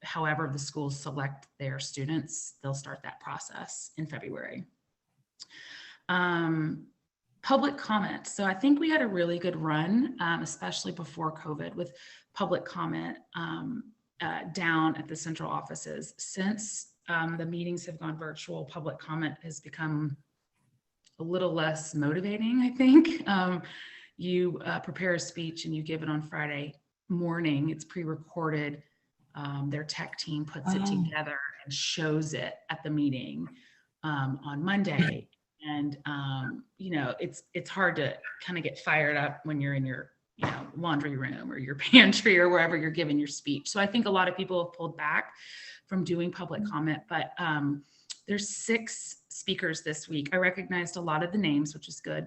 however the schools select their students, they'll start that process in February. Public comment. So I think we had a really good run, especially before COVID, with public comment down at the central offices. Since the meetings have gone virtual, public comment has become a little less motivating, I think. You prepare a speech and you give it on Friday morning. It's pre-recorded. Their tech team puts it together and shows it at the meeting on Monday. And it's hard to kind of get fired up when you're in your laundry room or your pantry or wherever you're giving your speech. So I think a lot of people have pulled back from doing public comment, but there's 6 speakers this week. I recognized a lot of the names, which is good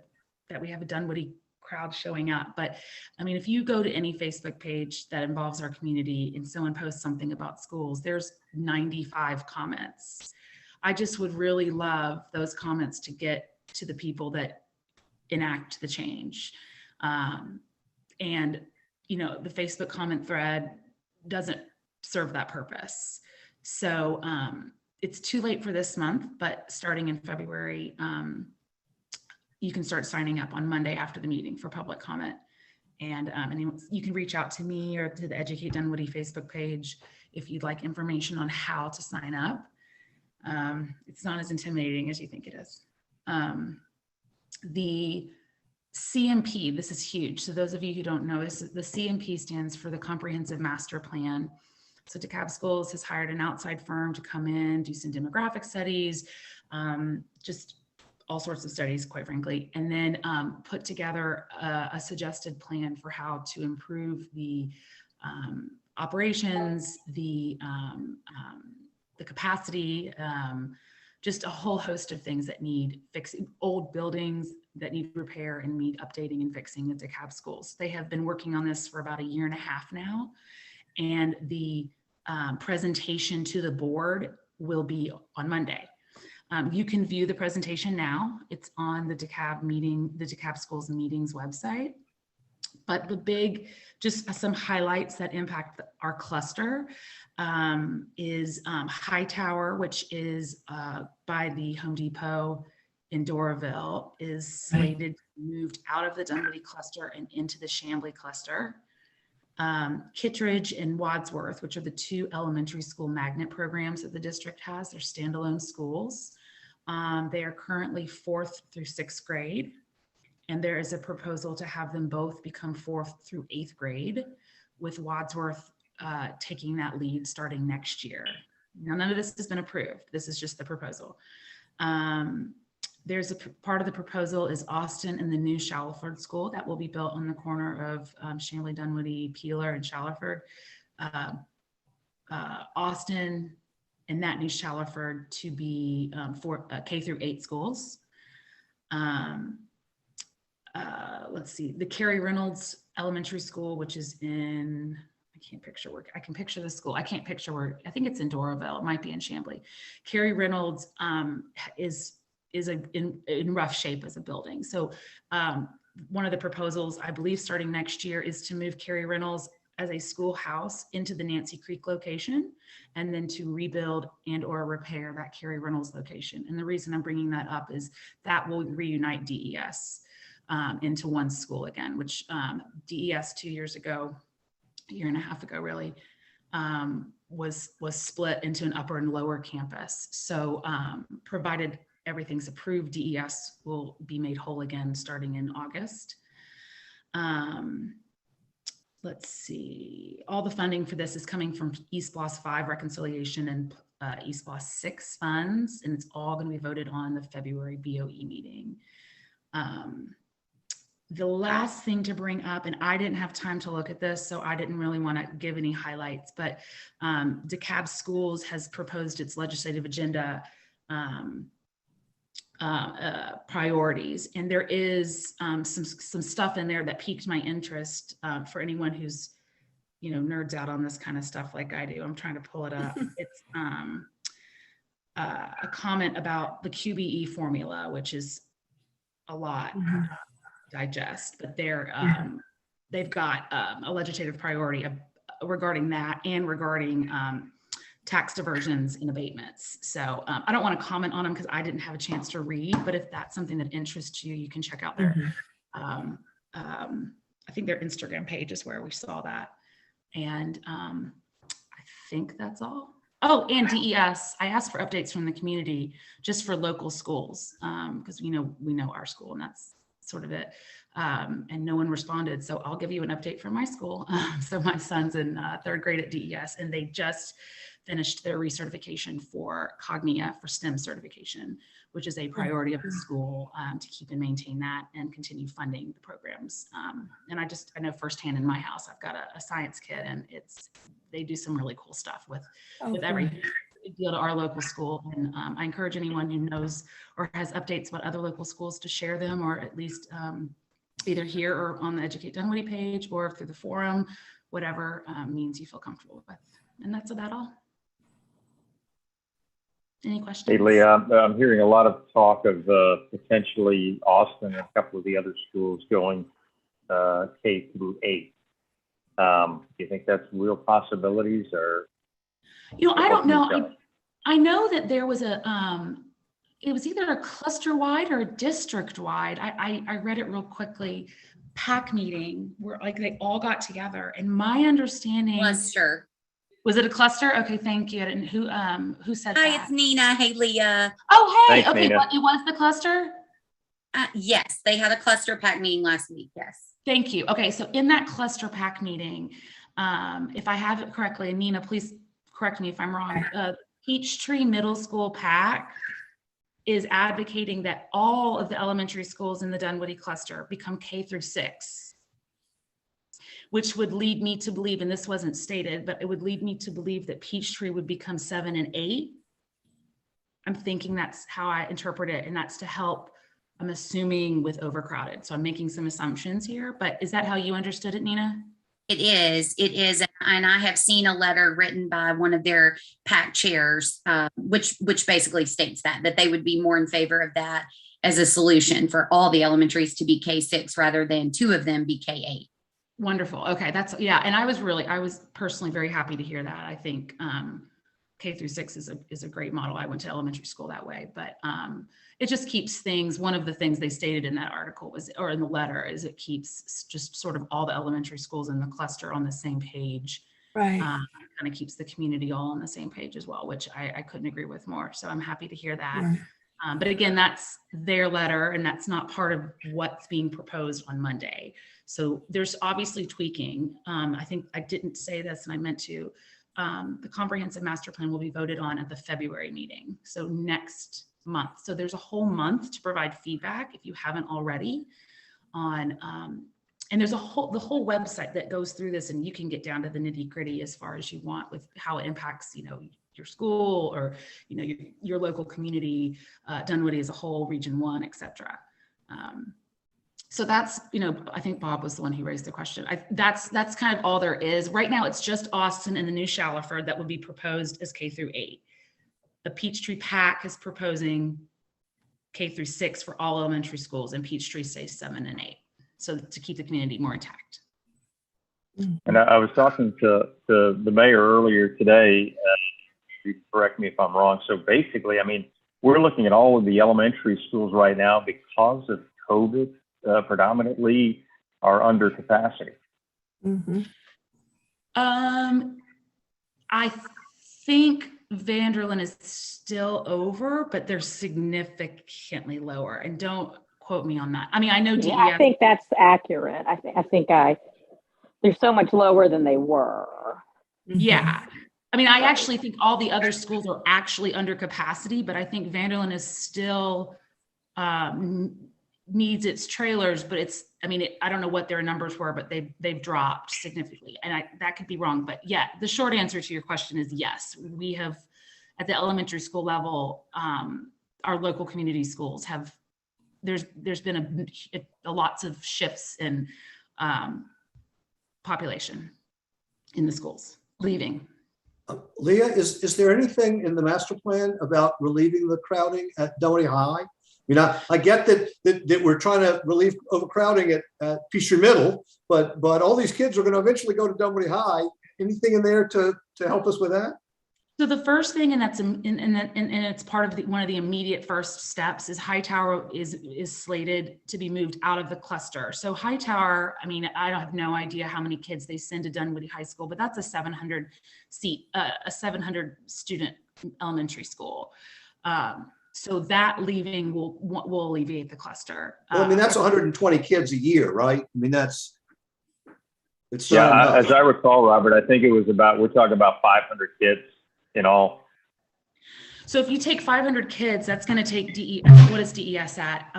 that we have a Dunwoody crowd showing up. But I mean, if you go to any Facebook page that involves our community and someone posts something about schools, there's 95 comments. I just would really love those comments to get to the people that enact the change. And, the Facebook comment thread doesn't serve that purpose. So it's too late for this month, but starting in February, you can start signing up on Monday after the meeting for public comment. And you can reach out to me or to the Educate Dunwoody Facebook page if you'd like information on how to sign up. It's not as intimidating as you think it is. The CMP, this is huge. So those of you who don't know, the CMP stands for the Comprehensive Master Plan. So DeKalb Schools has hired an outside firm to come in, do some demographic studies, just all sorts of studies, quite frankly, and then put together a suggested plan for how to improve the operations, the capacity, just a whole host of things that need fixing, old buildings that need repair and need updating and fixing at DeKalb Schools. They have been working on this for about 1.5 years now, and the presentation to the board will be on Monday. You can view the presentation now. It's on the DeKalb Schools Meetings website. But the big, just some highlights that impact our cluster is Hightower, which is by the Home Depot in Doraville, is slated to be moved out of the Dunwoody cluster and into the Chamblee cluster. Kittredge and Wadsworth, which are the 2 elementary school magnet programs that the district has, they're standalone schools. They are currently 4th through 6th grade. And there is a proposal to have them both become 4th through 8th grade, with Wadsworth taking that lead starting next year. Now, none of this has been approved. This is just the proposal. There's a part of the proposal is Austin and the new Shallowford school that will be built on the corner of Chamblee, Dunwoody, Peeler, and Shallowford. Austin and that new Shallowford to be for K through 8 schools. Let's see, the Carrie Reynolds Elementary School, which is in, I can picture the school. I can't picture where, I think it's in Doraville. It might be in Chamblee. Carrie Reynolds is in rough shape as a building. So one of the proposals, I believe starting next year, is to move Carrie Reynolds as a schoolhouse into the Nancy Creek location, and then to rebuild and or repair that Carrie Reynolds location. And the reason I'm bringing that up is that will reunite DES into one school again, which DES 2 years ago, 1.5 years ago really, was split into an upper and lower campus. So provided everything's approved, DES will be made whole again starting in August. Let's see, all the funding for this is coming from East Bloss 5 reconciliation and East Bloss 6 funds, and it's all going to be voted on the February BOE meeting. The last thing to bring up, and I didn't have time to look at this, so I didn't really want to give any highlights, but DeKalb Schools has proposed its legislative agenda priorities, and there is some stuff in there that piqued my interest for anyone who's nerds out on this kind of stuff like I do. I'm trying to pull it up. It's a comment about the QBE formula, which is a lot to digest, but they've got a legislative priority regarding that and regarding tax diversions and abatements. So I don't want to comment on them because I didn't have a chance to read, but if that's something that interests you, you can check out their, I think their Instagram page is where we saw that. And I think that's all. Oh, and DES, I asked for updates from the community just for local schools, because we know our school and that's sort of it. And no one responded. So I'll give you an update from my school. So my son's in third grade at DES, and they just finished their recertification for Cognia for STEM certification, which is a priority of the school to keep and maintain that and continue funding the programs. And I know firsthand in my house, I've got a science kid, and they do some really cool stuff with everything. Big deal to our local school. And I encourage anyone who knows or has updates about other local schools to share them, or at least either here or on the Educate Dunwoody page or through the forum, whatever means you feel comfortable with. And that's about all. Any questions? Hey, Leah, I'm hearing a lot of talk of potentially Austin and a couple of the other schools going K through 8. Do you think that's real possibilities, or? I don't know. I know that there was it was either a cluster wide or a district wide. I read it real quickly. PAC meeting where like they all got together, and my understanding Cluster. was it a cluster? Okay, thank you. And who said Hi, that? it's Nina. Hey, Leah. Oh, hey. Thanks, Okay, Nina. it was the cluster. Yes, they had a cluster PAC meeting last week. Yes. Thank you. Okay, so in that cluster PAC meeting, if I have it correctly, and Nina, please correct me if I'm wrong. Peachtree Middle School PAC is advocating that all of the elementary schools in the Dunwoody cluster become K through 6, which would lead me to believe, and this wasn't stated, but it would lead me to believe that Peachtree would become 7 and 8. I'm thinking that's how I interpret it, and that's to help, I'm assuming, with overcrowded. So I'm making some assumptions here, but is that how you understood it, Nina? It is. And I have seen a letter written by one of their PAC chairs, which basically states that they would be more in favor of that as a solution for all the elementaries to be K6 rather than 2 of them be K8. Wonderful. Okay, yeah. And I was personally very happy to hear that. I think K through 6 is a great model. I went to elementary school that way, but it just keeps things. One of the things they stated in that article or in the letter, is it keeps just sort of all the elementary schools in the cluster on the same page. Right. Kind of keeps the community all on the same page as well, which I couldn't agree with more. So I'm happy to hear that. Right. But again, that's their letter, and that's not part of what's being proposed on Monday. So there's obviously tweaking. I think I didn't say this, and I meant to. The comprehensive master plan will be voted on at the February meeting. So next month. So there's a whole month to provide feedback if you haven't already on, and there's the whole website that goes through this, and you can get down to the nitty gritty as far as you want with how it impacts, your school or, your local community, Dunwoody as a whole, Region 1, et cetera. So that's, I think Bob was the one who raised the question. That's kind of all there is. Right now, it's just Austin and the new Shallowford that would be proposed as K through 8. The Peachtree PAC is proposing K through 6 for all elementary schools, and Peachtree stays 7 and 8. So to keep the community more intact. And I was talking to the mayor earlier today. You can correct me if I'm wrong. So basically, we're looking at all of the elementary schools right now because of COVID. Predominantly are under capacity. Mm-hmm. I think Vanderlyn is still over, but they're significantly lower. And don't quote me on that. I know DES. Yeah, I think that's accurate. I think they're so much lower than they were. Yeah. I actually think all the other schools are actually under capacity, but I think Vanderlyn is still needs its trailers, but I don't know what their numbers were, but they've dropped significantly. And that could be wrong, but yeah, the short answer to your question is yes. We have, at the elementary school level, our local community schools have, there's been a lots of shifts in population in the schools leaving. Leah, is there anything in the master plan about relieving the crowding at Dunwoody High? I get that we're trying to relieve overcrowding at Peachtree Middle, but all these kids are going to eventually go to Dunwoody High. Anything in there to help us with that? So the first thing, and that's and it's part of one of the immediate first steps, is Hightower is slated to be moved out of the cluster. So Hightower, I mean, I have no idea how many kids they send to Dunwoody High School, but that's a 700 student elementary school. So that leaving will alleviate the cluster. Well, I mean, that's 120 kids a year, right? I mean, it's not Yeah, enough. as I recall, Robert, I think it was we're talking about 500 kids in all. So if you take 500 kids, that's going to take DES. What is DES at?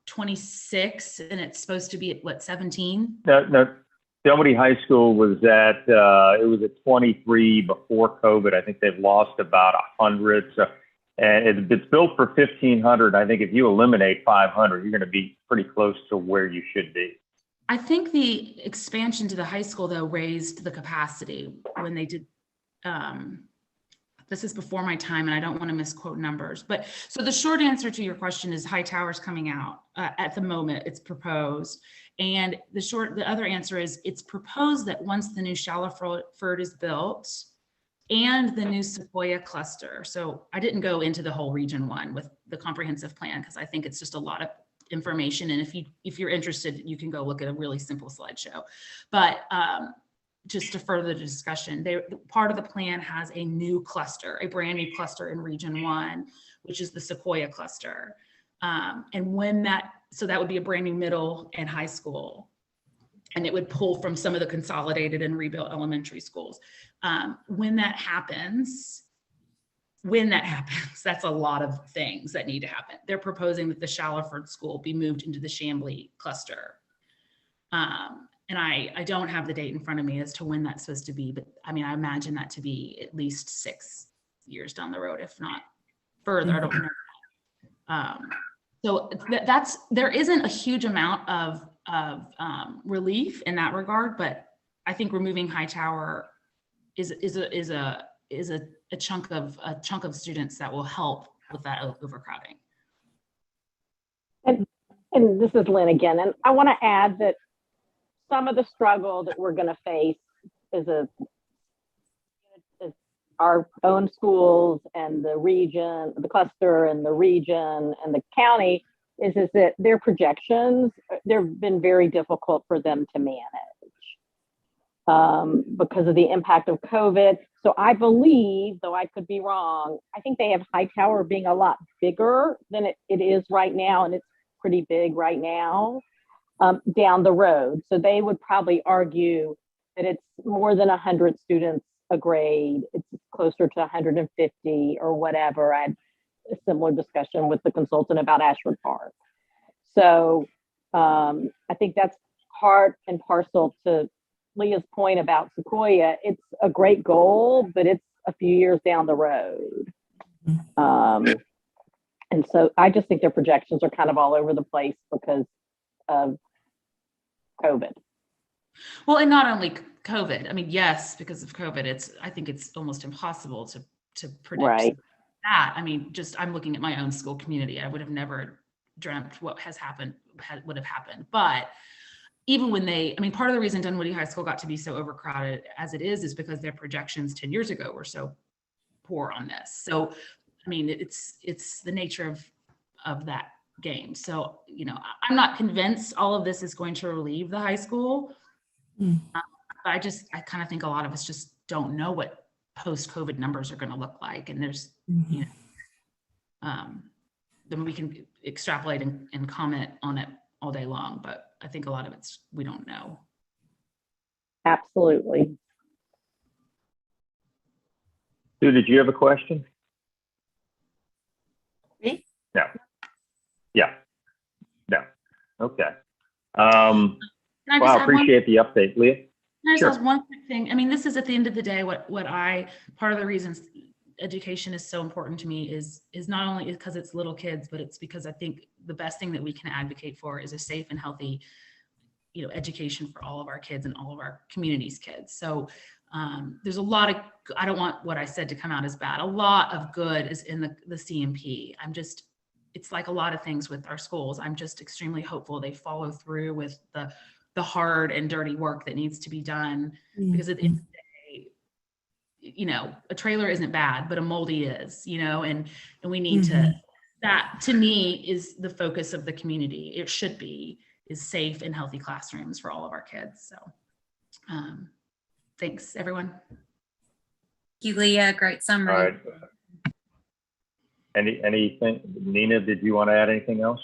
26, and it's supposed to be at what, 17? No, Dunwoody High School was at, it was at 23 before COVID. I think they've lost about 100. So, and it's built for 1,500. I think if you eliminate 500, you're going to be pretty close to where you should be. I think the expansion to the high school, though, raised the capacity when they did. This is before my time, and I don't want to misquote numbers. But so the short answer to your question is Hightower's coming out. At the moment, it's proposed. And the other answer is it's proposed that once the new Shallowford is built and the new Sequoia cluster. So I didn't go into the whole region one with the comprehensive plan because I think it's just a lot of information. And if you're interested, you can go look at a really simple slideshow. But just to further the discussion, part of the plan has a new cluster, a brand new cluster in Region 1, which is the Sequoia cluster. So that would be a brand new middle and high school. And it would pull from some of the consolidated and rebuilt elementary schools. When that happens, that's a lot of things that need to happen. They're proposing that the Shallowford school be moved into the Chamblee cluster. And I don't have the date in front of me as to when that's supposed to be, but I mean, I imagine that to be at least 6 years down the road, if not further. I don't know. So there isn't a huge amount of relief in that regard, but I think removing Hightower is a chunk of students that will help with that overcrowding. And this is Lynn again, and I want to add that some of the struggle that we're going to face is our own schools and the region, the cluster and the region and the county is that their projections, they've been very difficult for them to manage because of the impact of COVID. So I believe, though I could be wrong, I think they have Hightower being a lot bigger than it is right now, and it's pretty big right now. Down the road. So they would probably argue that it's more than 100 students a grade. It's closer to 150 or whatever. I had a similar discussion with the consultant about Ashford Park. So I think that's part and parcel to Leah's point about Sequoia. It's a great goal, but it's a few years down the road. And so I just think their projections are kind of all over the place because of COVID. Well, and not only COVID. I mean, yes, because of COVID, I think it's almost impossible to predict that. I mean, I'm looking at my own school community. I would have never dreamt what would have happened. But even when part of the reason Dunwoody High School got to be so overcrowded as it is because their projections 10 years ago were so poor on this. So, I mean, it's the nature of that game. So, I'm not convinced all of this is going to relieve the high school. I kind of think a lot of us just don't know what post-COVID numbers are going to look like. And there's, then we can extrapolate and comment on it all day long. But I think a lot of we don't know. Absolutely. Sue, did you have a question? Me? No. Yeah. No. Okay. Well, I appreciate the update, Leah. Can I just ask one quick thing? I mean, this is at the end of the day, part of the reasons education is so important to me is not only because it's little kids, but it's because I think the best thing that we can advocate for is a safe and healthy, education for all of our kids and all of our community's kids. So there's a lot of, I don't want what I said to come out as bad. A lot of good is in the CMP. It's like a lot of things with our schools. I'm just extremely hopeful they follow through with the hard and dirty work that needs to be done, because at the end of the day, you know, a trailer isn't bad, but a moldy is, you know, and we need to, that to me is the focus of the community. It should be, is safe and healthy classrooms for all of our kids. So thanks, everyone. Thank you, Leah. Great summary. All right. Anything, Nina, did you want to add anything else?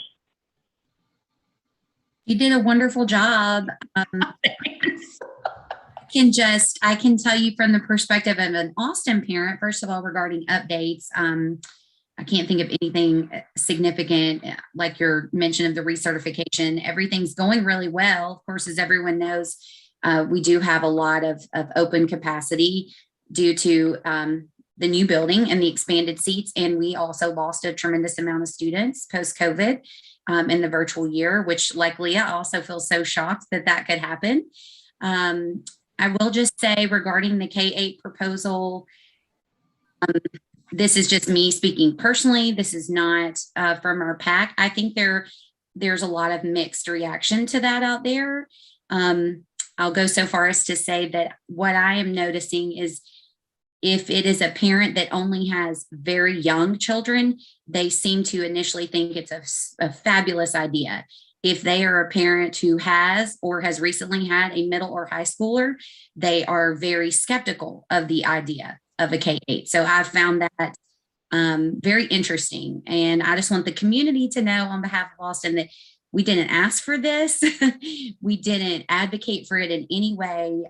You did a wonderful job. I can tell you from the perspective of an Austin parent, first of all, regarding updates, I can't think of anything significant, like your mention of the recertification. Everything's going really well. Of course, as everyone knows, we do have a lot of open capacity due to the new building and the expanded seats. And we also lost a tremendous amount of students post-COVID in the virtual year, which, like Leah, also feels so shocked that that could happen. I will just say regarding the K-8 proposal, this is just me speaking personally. This is not from our PAC. I think there's a lot of mixed reaction to that out there. I'll go so far as to say that what I am noticing is if it is a parent that only has very young children, they seem to initially think it's a fabulous idea. If they are a parent who has or has recently had a middle or high schooler, they are very skeptical of the idea of a K-8. So I've found that very interesting. And I just want the community to know on behalf of Austin that we didn't ask for this. We didn't advocate for it in any way.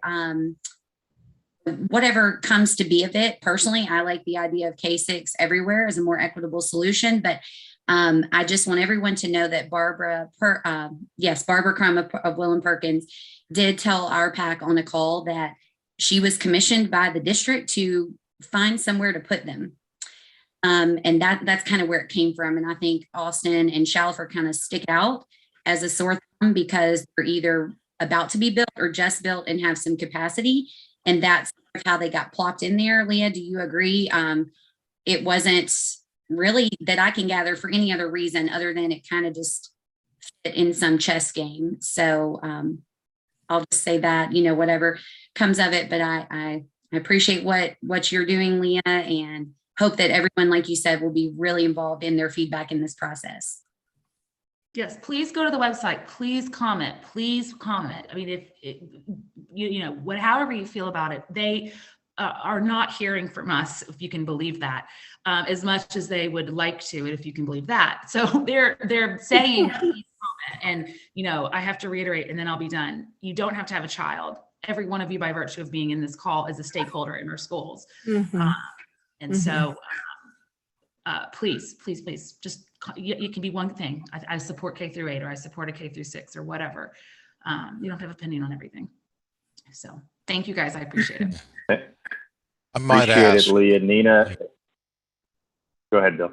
Whatever comes to be of it, personally, I like the idea of K-6 everywhere as a more equitable solution. But I just want everyone to know that Barbara Crum of Willem Perkins did tell our PAC on a call that she was commissioned by the district to find somewhere to put them. And that's kind of where it came from. And I think Austin and Shalford kind of stick out as a sore thumb because they're either about to be built or just built and have some capacity. And that's how they got plopped in there. Leah, do you agree? It wasn't really that I can gather for any other reason other than it kind of just fit in some chess game. So I'll just say that, you know, whatever comes of it, but I appreciate what you're doing, Leah, and hope that everyone, like you said, will be really involved in their feedback in this process. Yes, please go to the website. Please comment. Please comment. I mean, if you know, however you feel about it, they are not hearing from us, if you can believe that, as much as they would like to, if you can believe that. So they're saying, please comment. And you know, I have to reiterate, and then I'll be done. You don't have to have a child. Every one of you, by virtue of being in this call, is a stakeholder in our schools. And so, please, just it can be one thing. I support K-8, or I support a K-6, or whatever. You don't have an opinion on everything. So thank you guys. I appreciate it. I might Appreciate ask, it, Leah. Nina, go ahead, Bill.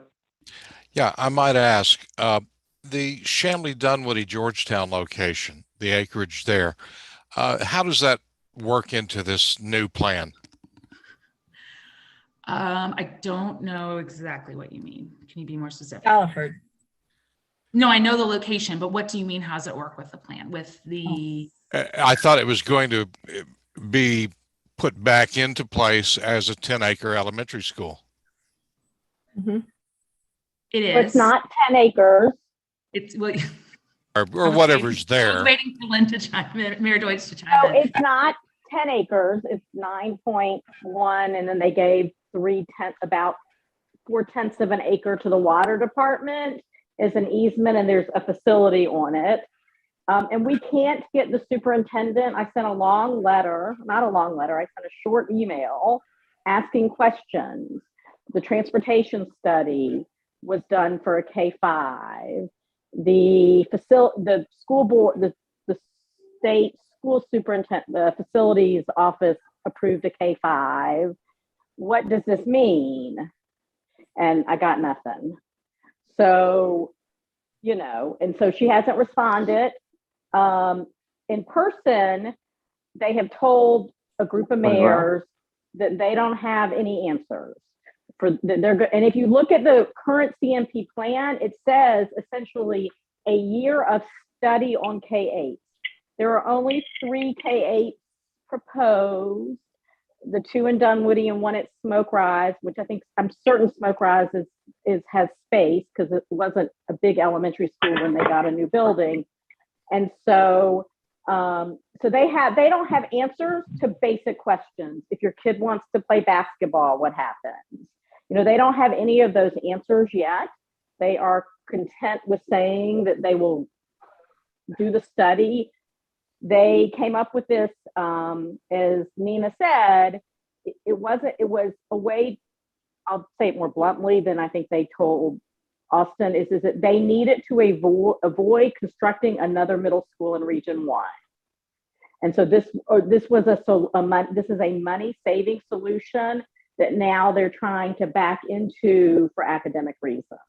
yeah, I might ask, the Chamblee, Dunwoody, Georgetown location, the acreage there, how does that work into this new plan? I don't know exactly what you mean. Can you be more specific? Shalford. No, I know the location, but what do you mean? How does it work with the plan? With the I thought it was going to be put back into place as a 10-acre elementary school. It It's is. not 10 acres. It's well, Or whatever's I was there. waiting for Lynn to chime in, Mayor Deutsch to So chime in. it's not 10 acres, it's 9.1, and then they gave about 4/10 of an acre to the water department as an easement, and there's a facility on it. And we can't get the superintendent. I sent a long letter, not a long letter, I sent a short email asking questions. The transportation study was done for a K-5. The school board, the state school superintendent, the facilities office approved a K-5. What does this mean? And I got nothing. So, you know, and so she hasn't responded. In person, they have told a group of mayors that they don't have any answers. And if you look at the current CMP plan, it says essentially a year of study on K-8. There are only 3 K-8 proposed. the 2 in Dunwoody and 1 at Smoke Rise, which I'm certain Smoke Rise has space because it wasn't a big elementary school when they got a new building. And so, they don't have answers to basic questions. If your kid wants to play basketball, what happens? They don't have any of those answers yet. They are content with saying that they will do the study. They came up with this, as Nina said, it was a way, I'll say it more bluntly than I think they told Austin, is that they needed to avoid constructing another middle school in Region 1. And so this is a money saving solution that now they're trying to back into for academic reasons.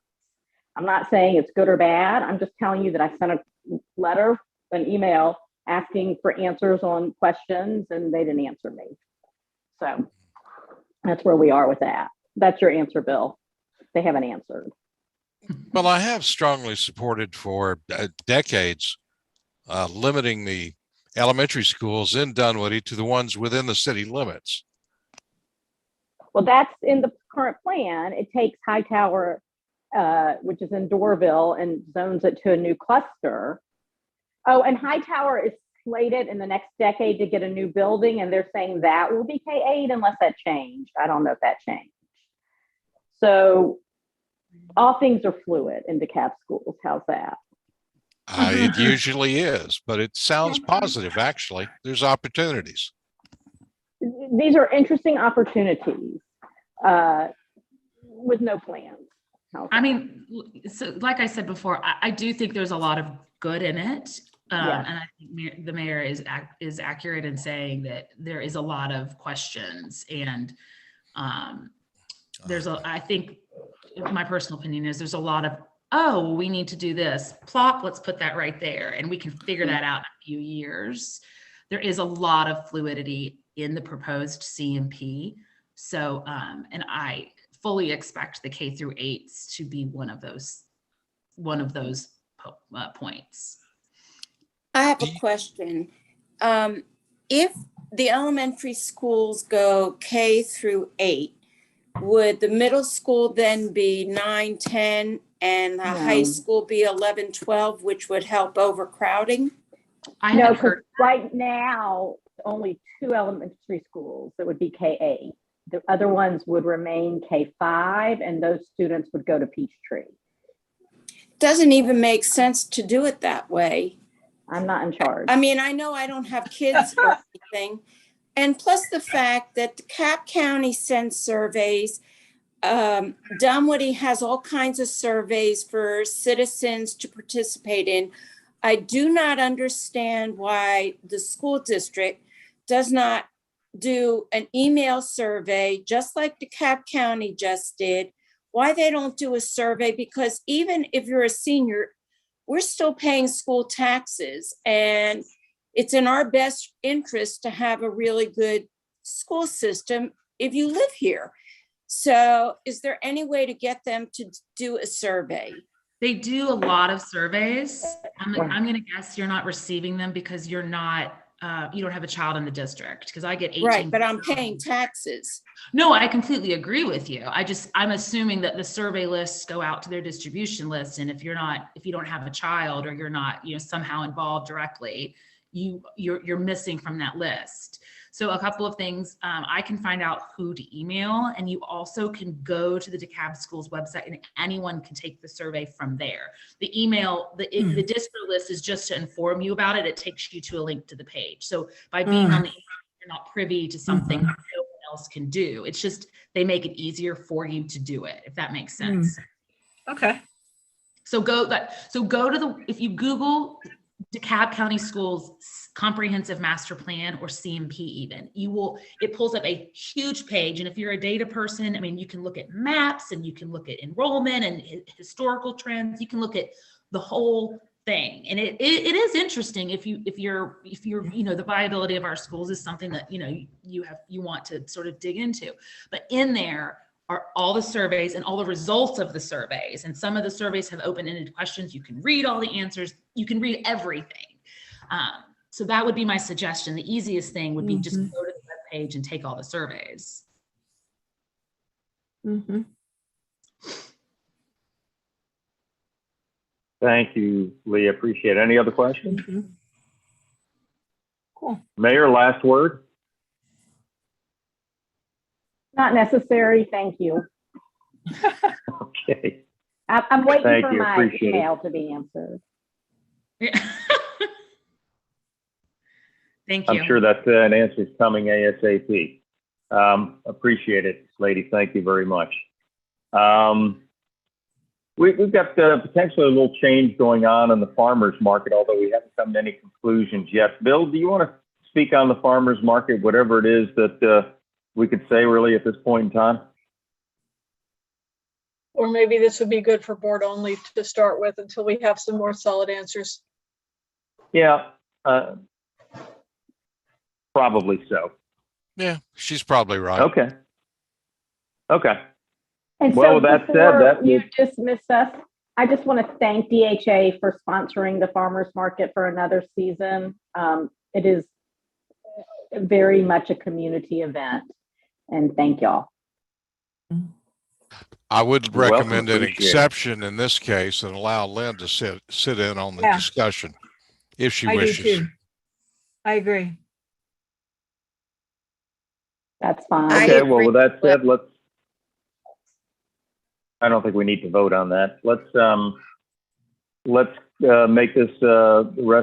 I'm not saying it's good or bad. I'm just telling you that I sent an email asking for answers on questions, and they didn't answer me. So that's where we are with that. That's your answer, Bill. They haven't answered. Well, I have strongly supported for decades limiting the elementary schools in Dunwoody to the ones within the city limits. Well, that's in the current plan. It takes Hightower, which is in Dorville, and zones it to a new cluster. Oh, and Hightower is slated in the next decade to get a new building, and they're saying that will be K-8 unless that changed. I don't know if that changed. So all things are fluid in DeKalb schools. How's that? It usually is, but it sounds positive, actually. There's opportunities. These are interesting opportunities with no plans. I mean, so like I said before, I do think there's a lot of good in it. Yes. And I think the mayor is accurate in saying that there is a lot of questions, and I think my personal opinion is there's a lot of, oh, we need to do this. Plop, let's put that right there. And we can figure that out in a few years. There is a lot of fluidity in the proposed CMP. So, and I fully expect the K through 8s to be one of those points. I have a question. If the elementary schools go K through 8, would the middle school then be 9, 10, and the high school be 11, 12, which would help overcrowding? No, because right now, only 2 elementary schools that would be K-8. The other ones would remain K-5, and those students would go to Peachtree. Doesn't even make sense to do it that way. I'm not in charge. I mean, I know I don't have kids or anything. And plus the fact that DeKalb County sends surveys. Dunwoody has all kinds of surveys for citizens to participate in. I do not understand why the school district does not do an email survey, just like DeKalb County just did. Why they don't do a survey, because even if you're a senior, we're still paying school taxes, and it's in our best interest to have a really good school system if you live here. So is there any way to get them to do a survey? They do a lot of surveys. I'm going to guess you're not receiving them because you're not, you don't have a child in the district, because I get 18. Right, but I'm paying taxes. No, I completely agree with you. I'm assuming that the survey lists go out to their distribution list. And if you don't have a child, or you're not, somehow involved directly, you're missing from that list. So a couple of things, I can find out who to email, and you also can go to the DeKalb Schools website, and anyone can take the survey from there. The email, the district list is just to inform you about it. It takes you to a link to the page. So by being on the email, you're not privy to something no one else can do. It's just, they make it easier for you to do it, if that makes sense. Okay. So if you Google DeKalb County Schools Comprehensive Master Plan, or CMP even, it pulls up a huge page. And if you're a data person, I mean, you can look at maps, and you can look at enrollment and historical trends. You can look at the whole thing. And it is interesting if you're, the viability of our schools is something that, you want to sort of dig into. But in there are all the surveys and all the results of the surveys. And some of the surveys have open-ended questions. You can read all the answers. You can read everything. So that would be my suggestion. The easiest thing would be just go to the page and take all the surveys. Mhm. Thank you, Lee. Appreciate it. Any other questions? Mhm. Cool. Mayor, last word? Not necessary, thank you. Okay. I'm waiting Thank for you, my appreciate it. email to be answered. Thank you. I'm sure that an answer is coming ASAP. Appreciate it, lady. Thank you very much. We've got potentially a little change going on in the farmers market, although we haven't come to any conclusions yet. Bill, do you want to speak on the farmers market, whatever it is that we could say really at this point in time? Or maybe this would be good for board only to start with until we have some more solid answers. Yeah, probably so. Yeah, she's probably right. Okay. Okay. And Well, so with that said, before that you would- dismiss us, I just want to thank DHA for sponsoring the farmers market for another season. It is very much a community event, and thank y'all. I would You're welcome. recommend an Appreciate it. exception in this case and allow Lynn to sit in on the Yeah. discussion if she I do wishes. too. I agree. That's fine. I Okay, well, agree. with that said, I don't think we need to vote on that. Let's make this the rest